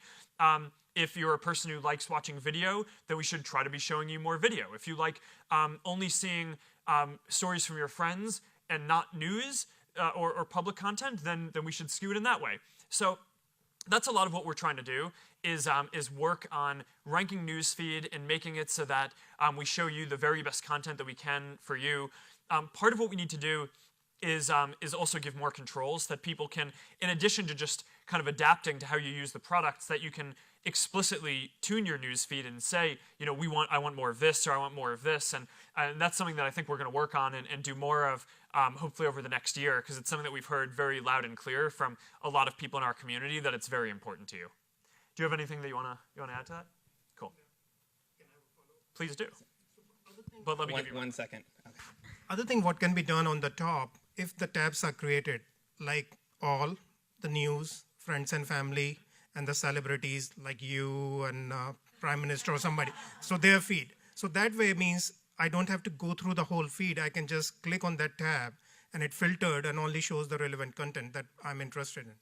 If you're a person who likes watching video, then we should try to be showing you more video. If you like only seeing stories from your friends and not news or public content, then we should skew it in that way. So that's a lot of what we're trying to do, is work on ranking newsfeed and making it so that we show you the very best content that we can for you. Part of what we need to do is also give more controls that people can, in addition to just kind of adapting to how you use the products, that you can explicitly tune your newsfeed and say, I want more of this, or I want more of this, and that's something that I think we're going to work on and do more of, hopefully over the next year, because it's something that we've heard very loud and clear from a lot of people in our community that it's very important to you. Do you have anything that you want to add to that? Cool. Please do. But let me give you 1 second. Okay. Other thing what can be done on the top, if the tabs are created, like all, the news, friends and family, and the celebrities like you and Prime Minister or somebody, so their feed. So that way means I don't have to go through the whole feed. I can just click on that tab and it filtered and only shows the relevant content that I'm interested in.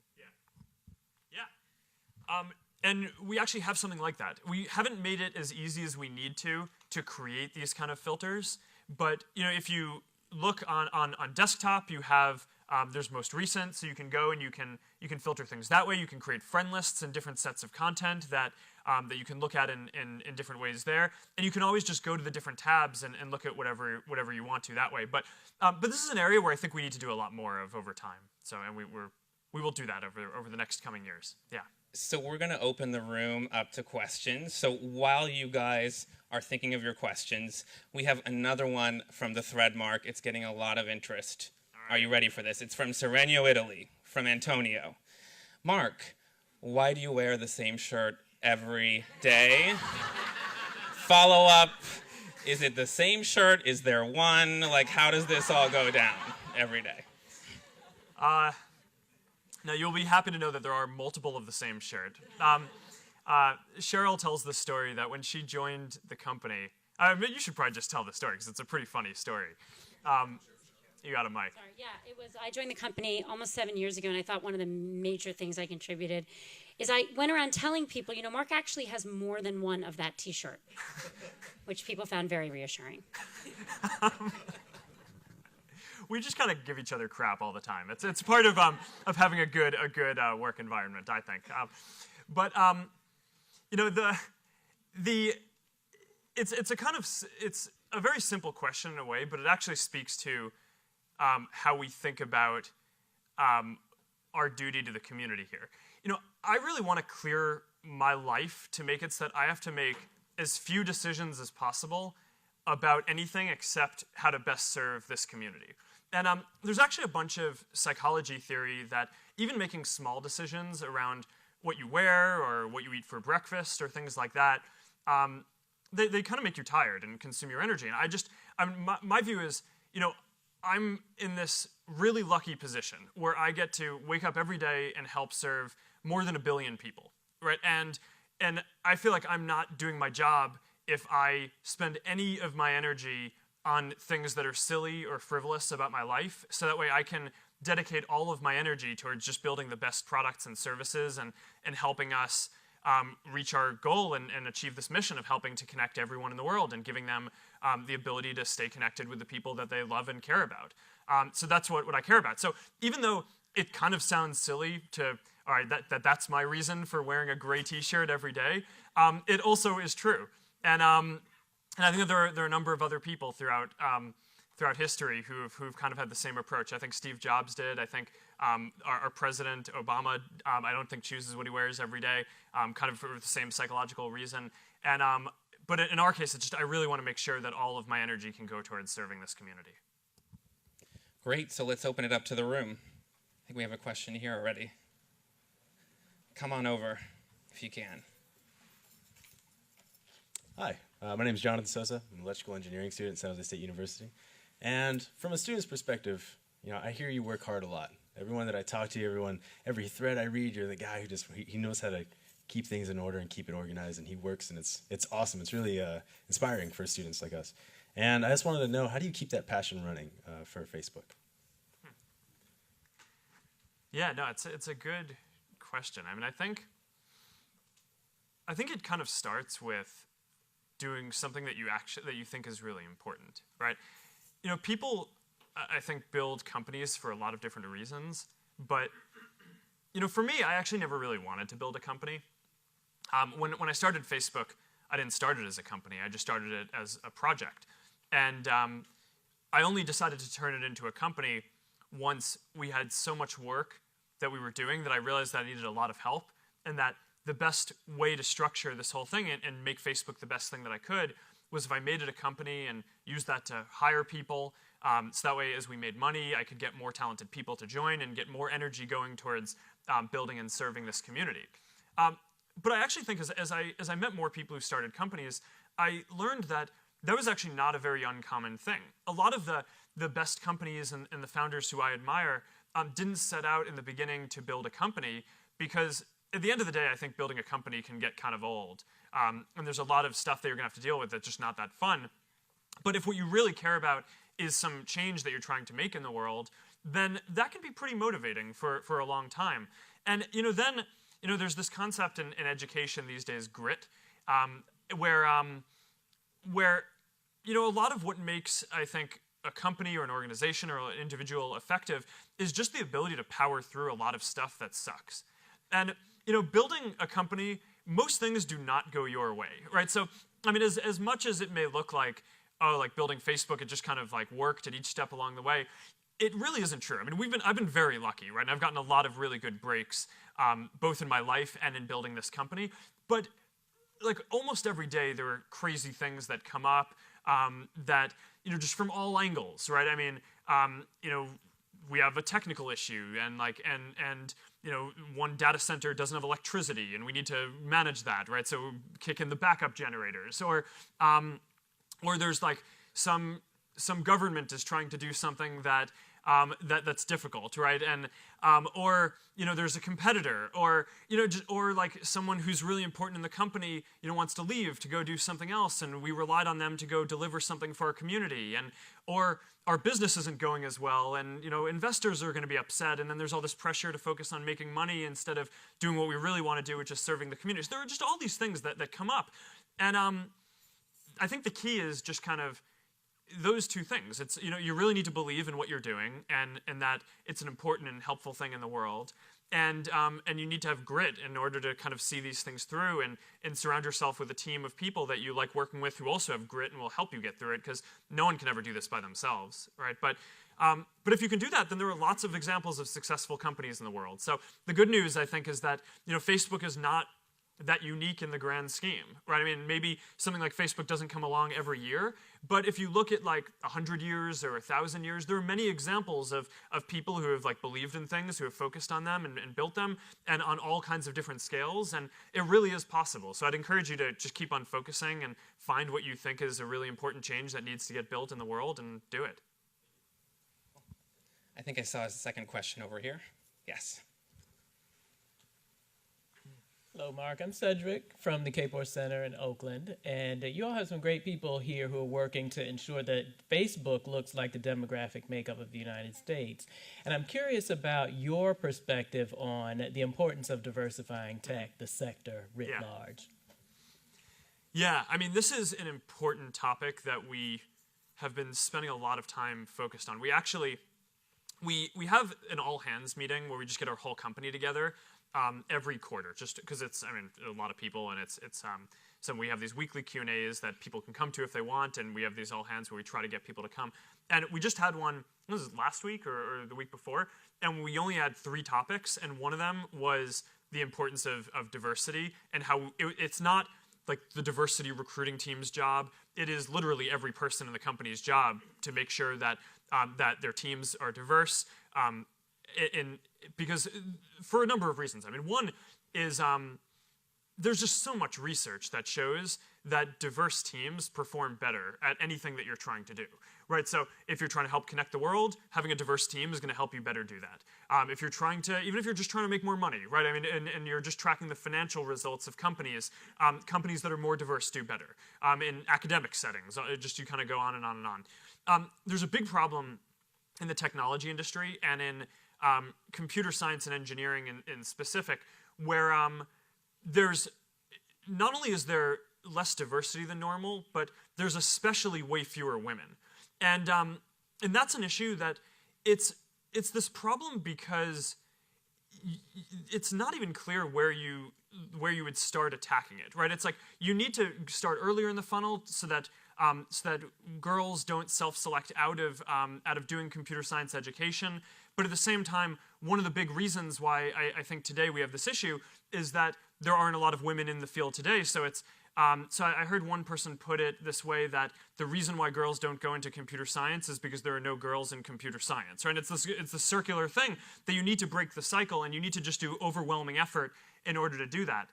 Yeah. And we actually have something like that. We haven't made it as easy as we need to create these kind of filters. But if you look on desktop, you have there's most recent, so you can go and you can filter things that way. You can create friend lists and different sets of content that you can look at in different ways there. And you can always just go to the different tabs and look at whatever you want to that way. But this is an area where I think we need to do a lot more of over time. So and we will do that over the next coming years. Yeah. So we're going to open the room up to questions. So while you guys are thinking of your questions, we have another one from the thread, Mark. It's getting a lot of interest. Right. Are you ready for this? It's from Serenio, Italy, from Antonio. Mark, why do you wear the same shirt every day? Follow up, is it the same shirt? Is there one? Like, how does this all go down every day? Now, you'll be happy to know that there are multiple of the same shirt. Cheryl tells the story that when she joined the company, you should probably just tell the story because it's a pretty funny story. You got a mic. Sorry, yeah, it was. I joined the company almost 7 years ago, and I thought one of the major things I contributed is I went around telling people, Mark actually has more than one of that T-shirt, which people found very reassuring. We just kind of give each other crap all the time. It's part of having a good work environment, I think. It's a very simple question in a way, but it actually speaks to how we think about our duty to the community here. I really want to clear my life to make it so that I have to make as few decisions as possible about anything except how to best serve this community. And there's actually a bunch of psychology theory that even making small decisions around what you wear or what you eat for breakfast or things like that, they kind of make you tired and consume your energy. And my view is, I'm in this really lucky position where I get to wake up every day and help serve more than 1 billion people, right? And I feel like I'm not doing my job if I spend any of my energy on things that are silly or frivolous about my life, so that way I can dedicate all of my energy towards just building the best products and services and helping us reach our goal and achieve this mission of helping to connect everyone in the world and giving them the ability to stay connected with the people that they love and care about. So that's what I care about. So even though it kind of sounds silly to, all right, that's my reason for wearing a gray t-shirt every day, it also is true. And I think that there are a number of other people throughout history who've kind of had the same approach. I think Steve Jobs did. I think our president, Obama, I don't think chooses what he wears every day, kind of for the same psychological reason. And but in our case, it's just I really want to make sure that all of my energy can go towards serving this community. Great, so let's open it up to the room. I think we have a question here already. Come on over, if you can. Hi, my name is Jonathan Sosa. I'm an electrical engineering student at San Jose State University. And from a student's perspective, I hear you work hard a lot. Everyone that I talk to, every thread I read, you're the guy who he knows how to keep things in order and keep it organized, and he works, and it's awesome. It's really inspiring for students like us. And I just wanted to know, how do you keep that passion running for Facebook? Yeah, no, it's a good question. I mean, I think it kind of starts with doing something that you think is really important, right? People, I think, build companies for a lot of different reasons, but for me, I actually never really wanted to build a company. When I started Facebook, I didn't start it as a company. I just started it as a project, and I only decided to turn it into a company once we had so much work that we were doing that I realized that I needed a lot of help, and that the best way to structure this whole thing and make Facebook the best thing that I could was if I made it a company and used that to hire people. So that way, as we made money, I could get more talented people to join and get more energy going towards building and serving this community. But I actually think as I met more people who started companies, I learned that was actually not a very uncommon thing. A lot of the best companies and the founders who I admire didn't set out in the beginning to build a company, because at the end of the day, I think building a company can get kind of old. And there's a lot of stuff that you're going to have to deal with that's just not that fun. But if what you really care about is some change that you're trying to make in the world, then that can be pretty motivating for a long time. And then there's this concept in education these days, grit, where a lot of what makes, I think, a company or an organization or an individual effective is just the ability to power through a lot of stuff that sucks. And building a company, most things do not go your way, right? So, I mean, as much as it may look like, like building Facebook, it just kind of like worked at each step along the way, it really isn't true. I mean, I've been very lucky, right? And I've gotten a lot of really good breaks, both in my life and in building this company. But like almost every day, there are crazy things that come up that just from all angles, right? I mean, we have a technical issue, and one data center doesn't have electricity, and we need to manage that, right? So kick in the backup generators, or there's like some government is trying to do something that's difficult, right? And or there's a competitor, or or like someone who's really important in the company wants to leave to go do something else, and we relied on them to go deliver something for our community, and or our business isn't going as well, and investors are going to be upset, and then there's all this pressure to focus on making money instead of doing what we really want to do, which is serving the community. So there are just all these things that come up, and I think the key is just kind of those two things. It's you really need to believe in what you're doing, and that it's an important and helpful thing in the world, and you need to have grit in order to kind of see these things through, and surround yourself with a team of people that you like working with who also have grit and will help you get through it, because no one can ever do this by themselves, right? But if you can do that, then there are lots of examples of successful companies in the world. So the good news, I think, is that Facebook is not that unique in the grand scheme, right? I mean, maybe something like Facebook doesn't come along every year, but if you look at like 100 years or 1,000 years, there are many examples of people who have like believed in things, who have focused on them and built them, and on all kinds of different scales, and it really is possible. So I'd encourage you to just keep on focusing and find what you think is a really important change that needs to get built in the world, and do it. I think I saw a second question over here. Yes. Hello, Mark. I'm Cedric from the Cape Horse Center in Oakland, and you all have some great people here who are working to ensure that Facebook looks like the demographic makeup of the United States. And I'm curious about your perspective on the importance of diversifying tech, the sector writ large. Yeah, I mean, this is an important topic that we have been spending a lot of time focused on. We actually, we have an all-hands meeting where we just get our whole company together every quarter, just because it's, I mean, a lot of people, and so we have these weekly Q&As that people can come to if they want, and we have these all hands where we try to get people to come. And we just had one, was it last week or the week before, and we only had 3 topics, and one of them was the importance of diversity, and how it's not like the diversity recruiting team's job. It is literally every person in the company's job to make sure that that their teams are diverse, because for a number of reasons. I mean, one is there's just so much research that shows that diverse teams perform better at anything that you're trying to do, right? So if you're trying to help connect the world, having a diverse team is going to help you better do that. If you're trying to, even if you're just trying to make more money, right? I mean, and you're just tracking the financial results of companies, companies that are more diverse do better. In academic settings, just you kind of go on and on and on. There's a big problem in the technology industry and in computer science and engineering in specific, where there's, not only is there less diversity than normal, but there's especially way fewer women. And that's an issue that it's this problem because it's not even clear where you would start attacking it, right? It's like you need to start earlier in the funnel so that girls don't self-select out of doing computer science education. But at the same time, one of the big reasons why I think today we have this issue is that there aren't a lot of women in the field today. So it's so I heard one person put it this way, that the reason why girls don't go into computer science is because there are no girls in computer science, right? It's the circular thing that you need to break the cycle, and you need to just do overwhelming effort in order to do that.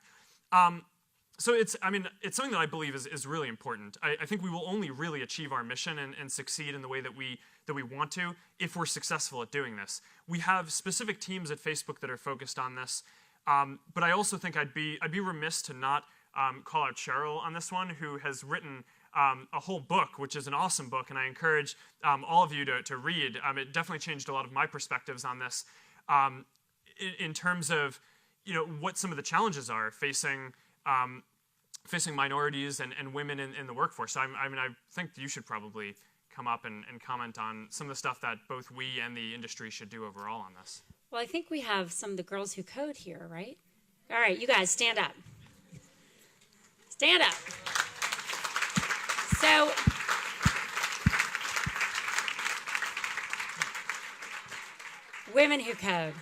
So it's something that I believe is really important. I think we will only really achieve our mission and succeed in the way that we want to if we're successful at doing this. We have specific teams at Facebook that are focused on this, but I also think I'd be remiss to not call out Cheryl on this one, who has written a whole book, which is an awesome book, and I encourage all of you to read. It definitely changed a lot of my perspectives on this in terms of what some of the challenges are facing minorities and women in the workforce. So I think you should probably come up and comment on some of the stuff that both we and the industry should do overall on this. Well, I think we have some of the girls who code here, right? All right, you guys, stand up. Stand up. So, women who code.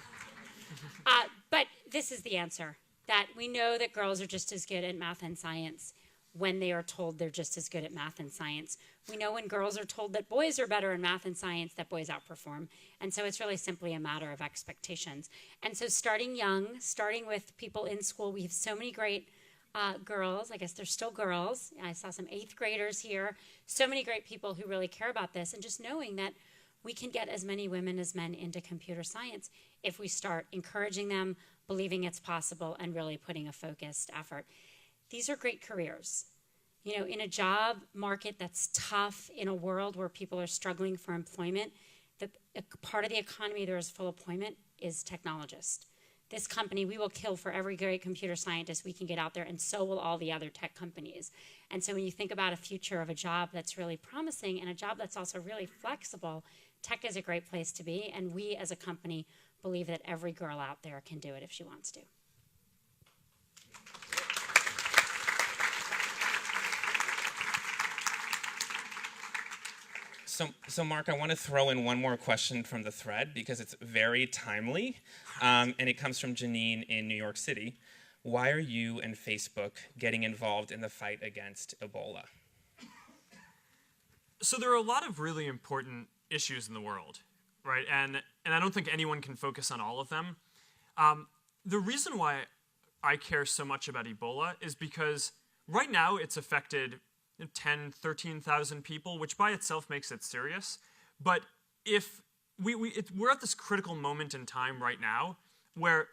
But this is the answer, that we know that girls are just as good at math and science when they are told they're just as good at math and science. We know when girls are told that boys are better in math and science, that boys outperform. And so it's really simply a matter of expectations. And so starting young, starting with people in school, we have so many great girls. I guess they're still girls. I saw some 8th graders here. So many great people who really care about this. And just knowing that we can get as many women as men into computer science if we start encouraging them, believing it's possible, and really putting a focused effort. These are great careers. In a job market that's tough, in a world where people are struggling for employment, the part of the economy that is full employment is technologists. This company, we will kill for every great computer scientist we can get out there, and so will all the other tech companies. And so when you think about a future of a job that's really promising and a job that's also really flexible, tech is a great place to be, and we as a company believe that every girl out there can do it if she wants to. So Mark, I want to throw in one more question from the thread because it's very timely, and it comes from Janine in New York City. Why are you and Facebook getting involved in the fight against Ebola? So there are a lot of really important issues in the world, right? And I don't think anyone can focus on all of them. The reason why I care so much about Ebola is because right now it's affected 10, 13,000 people, which by itself makes it serious. But if we're at this critical moment in time right now where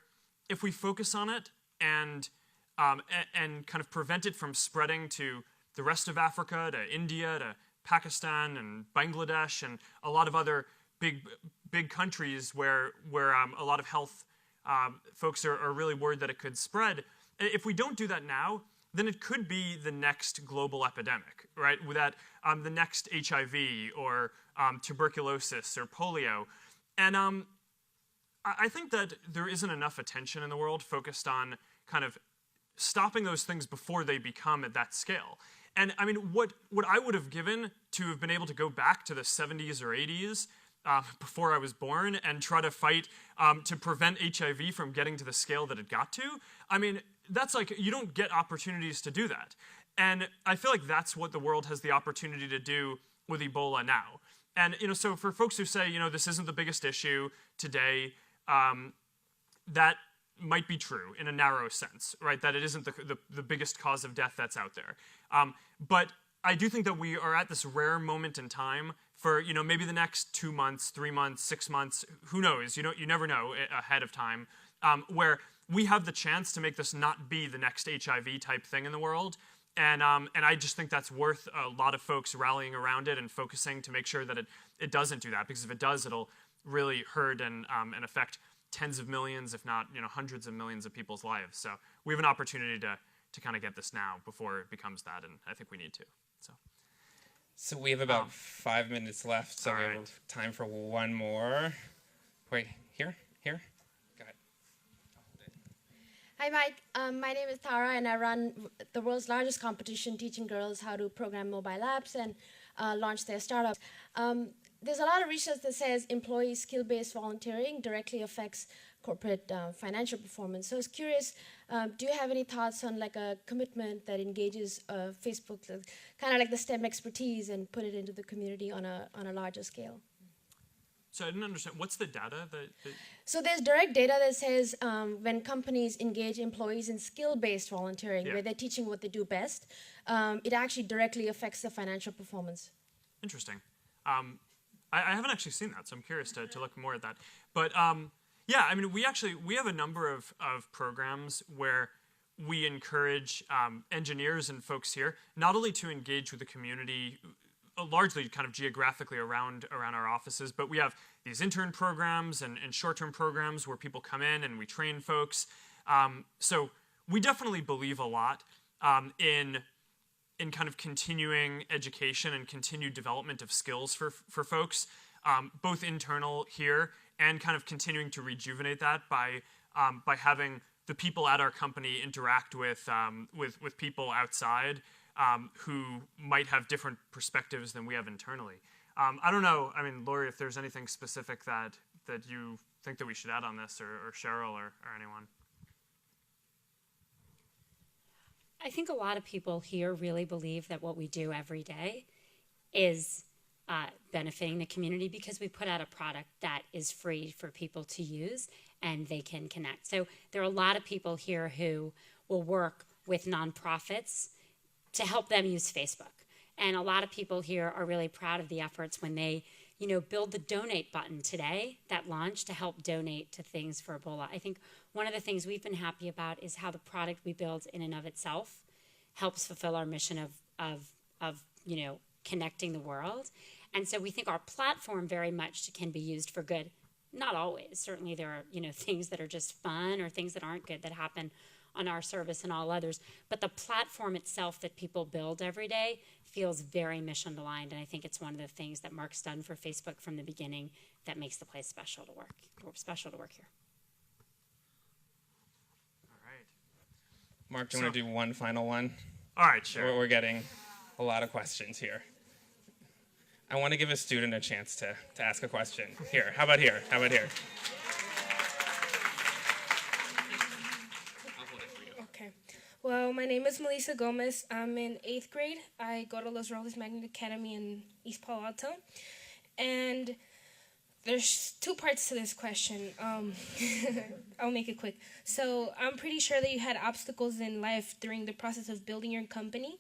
if we focus on it and and kind of prevent it from spreading to the rest of Africa, to India, to Pakistan and Bangladesh, and a lot of other big countries where a lot of health folks are really worried that it could spread. If we don't do that now, then it could be the next global epidemic, right? That the next HIV or tuberculosis or polio. And I think that there isn't enough attention in the world focused on kind of stopping those things before they become at that scale. And I mean, what I would have given to have been able to go back to the 70s or 80s before I was born and try to fight to prevent HIV from getting to the scale that it got to, I mean, that's like, you don't get opportunities to do that. And I feel like that's what the world has the opportunity to do with Ebola now. And, so for folks who say, this isn't the biggest issue today, that might be true in a narrow sense, right? That it isn't the biggest cause of death that's out there. But I do think that we are at this rare moment in time for, maybe the next 2 months, 3 months, 6 months, who knows? You never know ahead of time, where we have the chance to make this not be the next HIV type thing in the world. And I just think that's worth a lot of folks rallying around it and focusing to make sure that it doesn't do that. Because if it does, it'll really hurt and affect tens of millions, if not hundreds of millions of people's lives. So we have an opportunity to kind of get this now before it becomes that, and I think we need to. So we have about 5 minutes left, so we have time for one more. Wait, here? Go ahead. Hi, Mike. My name is Tara, and I run the world's largest competition teaching girls how to program mobile apps and launch their startups. There's a lot of research that says employee skill-based volunteering directly affects corporate financial performance. So I was curious, do you have any thoughts on like a commitment that engages Facebook, kind of like the STEM expertise, and put it into the community on a larger scale? So I didn't understand. What's the data that... So there's direct data that says when companies engage employees in skill-based volunteering, where they're teaching what they do best, it actually directly affects the financial performance. Interesting. I haven't actually seen that, so I'm curious to look more at that. But yeah, I mean, we have a number of programs where we encourage engineers and folks here not only to engage with the community largely kind of geographically around our offices, but we have these intern programs and short-term programs where people come in and we train folks. So we definitely believe a lot in kind of continuing education and continued development of skills for folks, both internal here and kind of continuing to rejuvenate that by having the people at our company interact with people outside who might have different perspectives than we have internally. I don't know, I mean, Lori, if there's anything specific that you think that we should add on this, or Cheryl or anyone. I think a lot of people here really believe that what we do every day is benefiting the community because we put out a product that is free for people to use and they can connect. So there are a lot of people here who will work with nonprofits to help them use Facebook. And a lot of people here are really proud of the efforts when they, build the donate button today that launched to help donate to things for Ebola. I think one of the things we've been happy about is how the product we build in and of itself helps fulfill our mission of connecting the world. And so we think our platform very much can be used for good. Not always. Certainly there are, things that are just fun or things that aren't good that happen on our service and all others. But the platform itself that people build every day feels very mission aligned. And I think it's one of the things that Mark's done for Facebook from the beginning that makes the place special to work here. All right. Mark, do you want to do one final one? All right, sure. We're getting a lot of questions here. I want to give a student a chance to ask a question. Here, how about here? Okay. Well, my name is Melissa Gomez. I'm in 8th grade. I go to Los Robles Magnet Academy in East Palo Alto. And there's 2 parts to this question. I'll make it quick. So I'm pretty sure that you had obstacles in life during the process of building your company.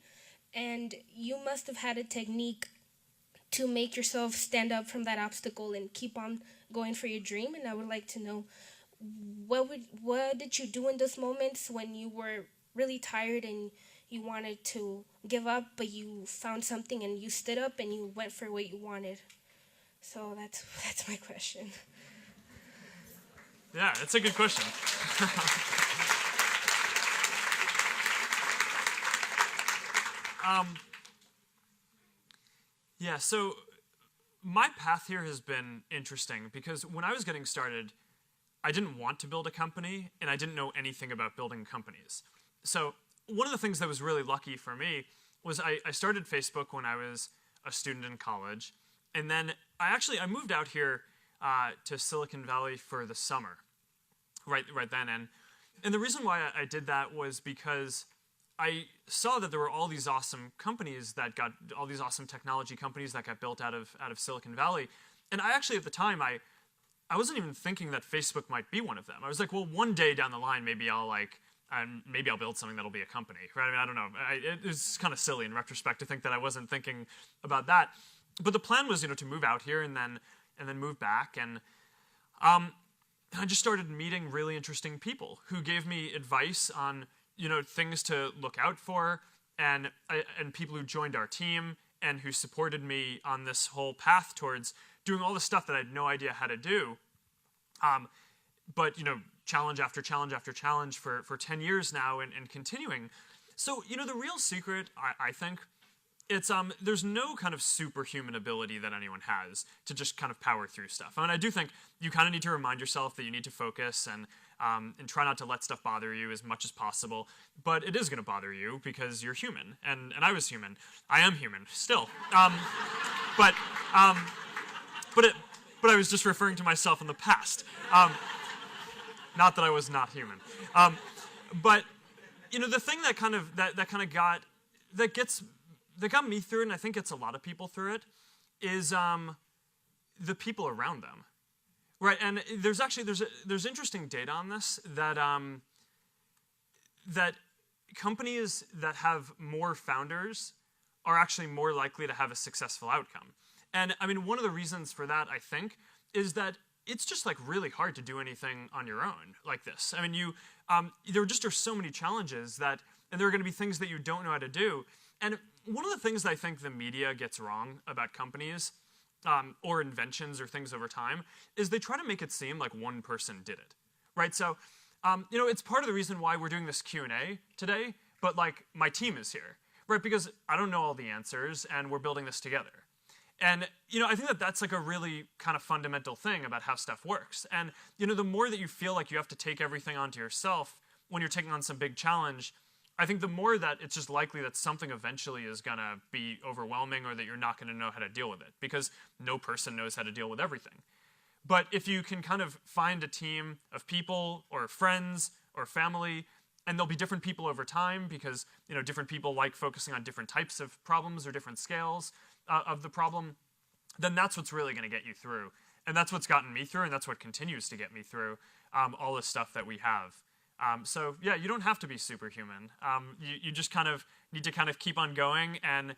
And you must have had a technique to make yourself stand up from that obstacle and keep on going for your dream. And I would like to know, what did you do in those moments when you were really tired and you wanted to give up, but you found something and you stood up and you went for what you wanted. So that's my question. Yeah, it's a good question. Yeah, so my path here has been interesting because when I was getting started, I didn't want to build a company and I didn't know anything about building companies. So one of the things that was really lucky for me was I started Facebook when I was a student in college, and then I moved out here to Silicon Valley for the summer, right then, and the reason why I did that was because I saw that there were all these awesome companies that got all these awesome technology companies that got built out of Silicon Valley, and I actually at the time I wasn't even thinking that Facebook might be one of them. I was like, well, one day down the line, maybe I'll build something that'll be a company, right? I mean, I don't know. It's kind of silly in retrospect to think that I wasn't thinking about that. But the plan was, to move out here and then move back, and I just started meeting really interesting people who gave me advice on, things to look out for, and people who joined our team and who supported me on this whole path towards doing all the stuff that I had no idea how to do. But challenge after challenge after challenge for 10 years now and continuing. So, the real secret, I think, it's there's no kind of superhuman ability that anyone has to just kind of power through stuff. I mean, I do think you kind of need to remind yourself that you need to focus and try not to let stuff bother you as much as possible. But it is going to bother you because you're human, and I was human. I am human still. But I was just referring to myself in the past. Not that I was not human. But the thing that got me through it, and I think gets a lot of people through it, is the people around them, right? And there's interesting data on this that that companies that have more founders are actually more likely to have a successful outcome. And I mean, one of the reasons for that, I think, is that it's just like really hard to do anything on your own like this. I mean, there just are so many challenges and there are going to be things that you don't know how to do. And one of the things that I think the media gets wrong about companies or inventions or things over time is they try to make it seem like one person did it, right? So, it's part of the reason why we're doing this Q&A today, but like my team is here, right? Because I don't know all the answers and we're building this together. And, I think that that's like a really kind of fundamental thing about how stuff works. And, the more that you feel like you have to take everything onto yourself when you're taking on some big challenge, I think the more that it's just likely that something eventually is going to be overwhelming or that you're not going to know how to deal with it because no person knows how to deal with everything. But if you can kind of find a team of people or friends or family, and there'll be different people over time because, different people like focusing on different types of problems or different scales of the problem, then that's what's really going to get you through. And that's what's gotten me through, and that's what continues to get me through all this stuff that we have. So yeah, you don't have to be superhuman. You just kind of need to kind of keep on going and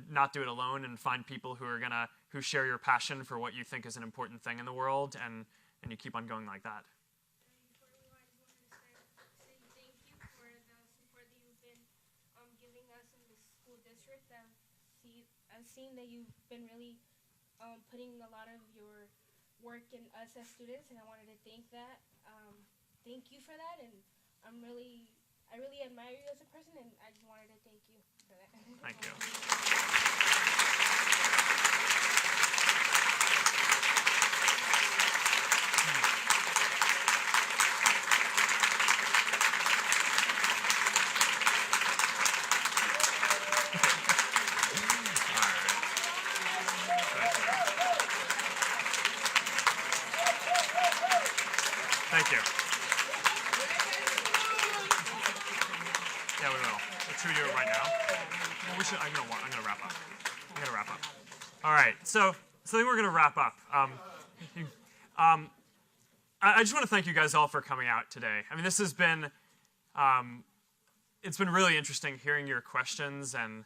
not do it alone, and find people who share your passion for what you think is an important thing in the world, and you keep on going like that. I've seen that you've been really putting a lot of your work in us as students, and I wanted to thank you for that, and I really admire you as a person, and I just wanted to thank you for that. Thank you. Thank you. Yeah, we will. Should we do it right now? Well, I'm gonna wrap up. All right. So I think we're gonna wrap up. I just want to thank you guys all for coming out today. I mean, this has been it's been really interesting hearing your questions, and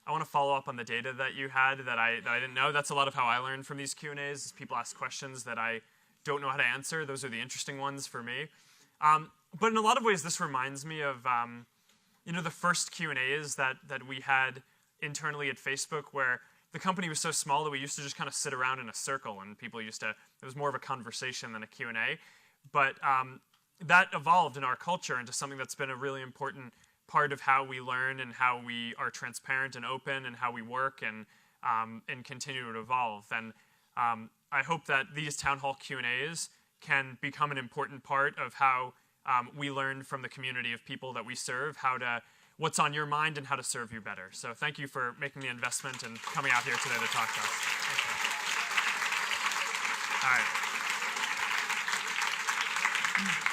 I want to follow up on the data that you had that I didn't know. That's a lot of how I learned from these Q&As. Is people ask questions that I don't know how to answer. Those are the interesting ones for me. But in a lot of ways, this reminds me of the first Q&As that we had internally at Facebook, where the company was so small that we used to just kind of sit around in a circle, and people used to, it was more of a conversation than a Q&A. But that evolved in our culture into something that's been a really important part of how we learn and how we are transparent and open and how we work and continue to evolve. And I hope that these town hall Q&As can become an important part of how we learn from the community of people that we serve, what's on your mind and how to serve you better. So thank you for making the investment and coming out here today to talk to us. All right.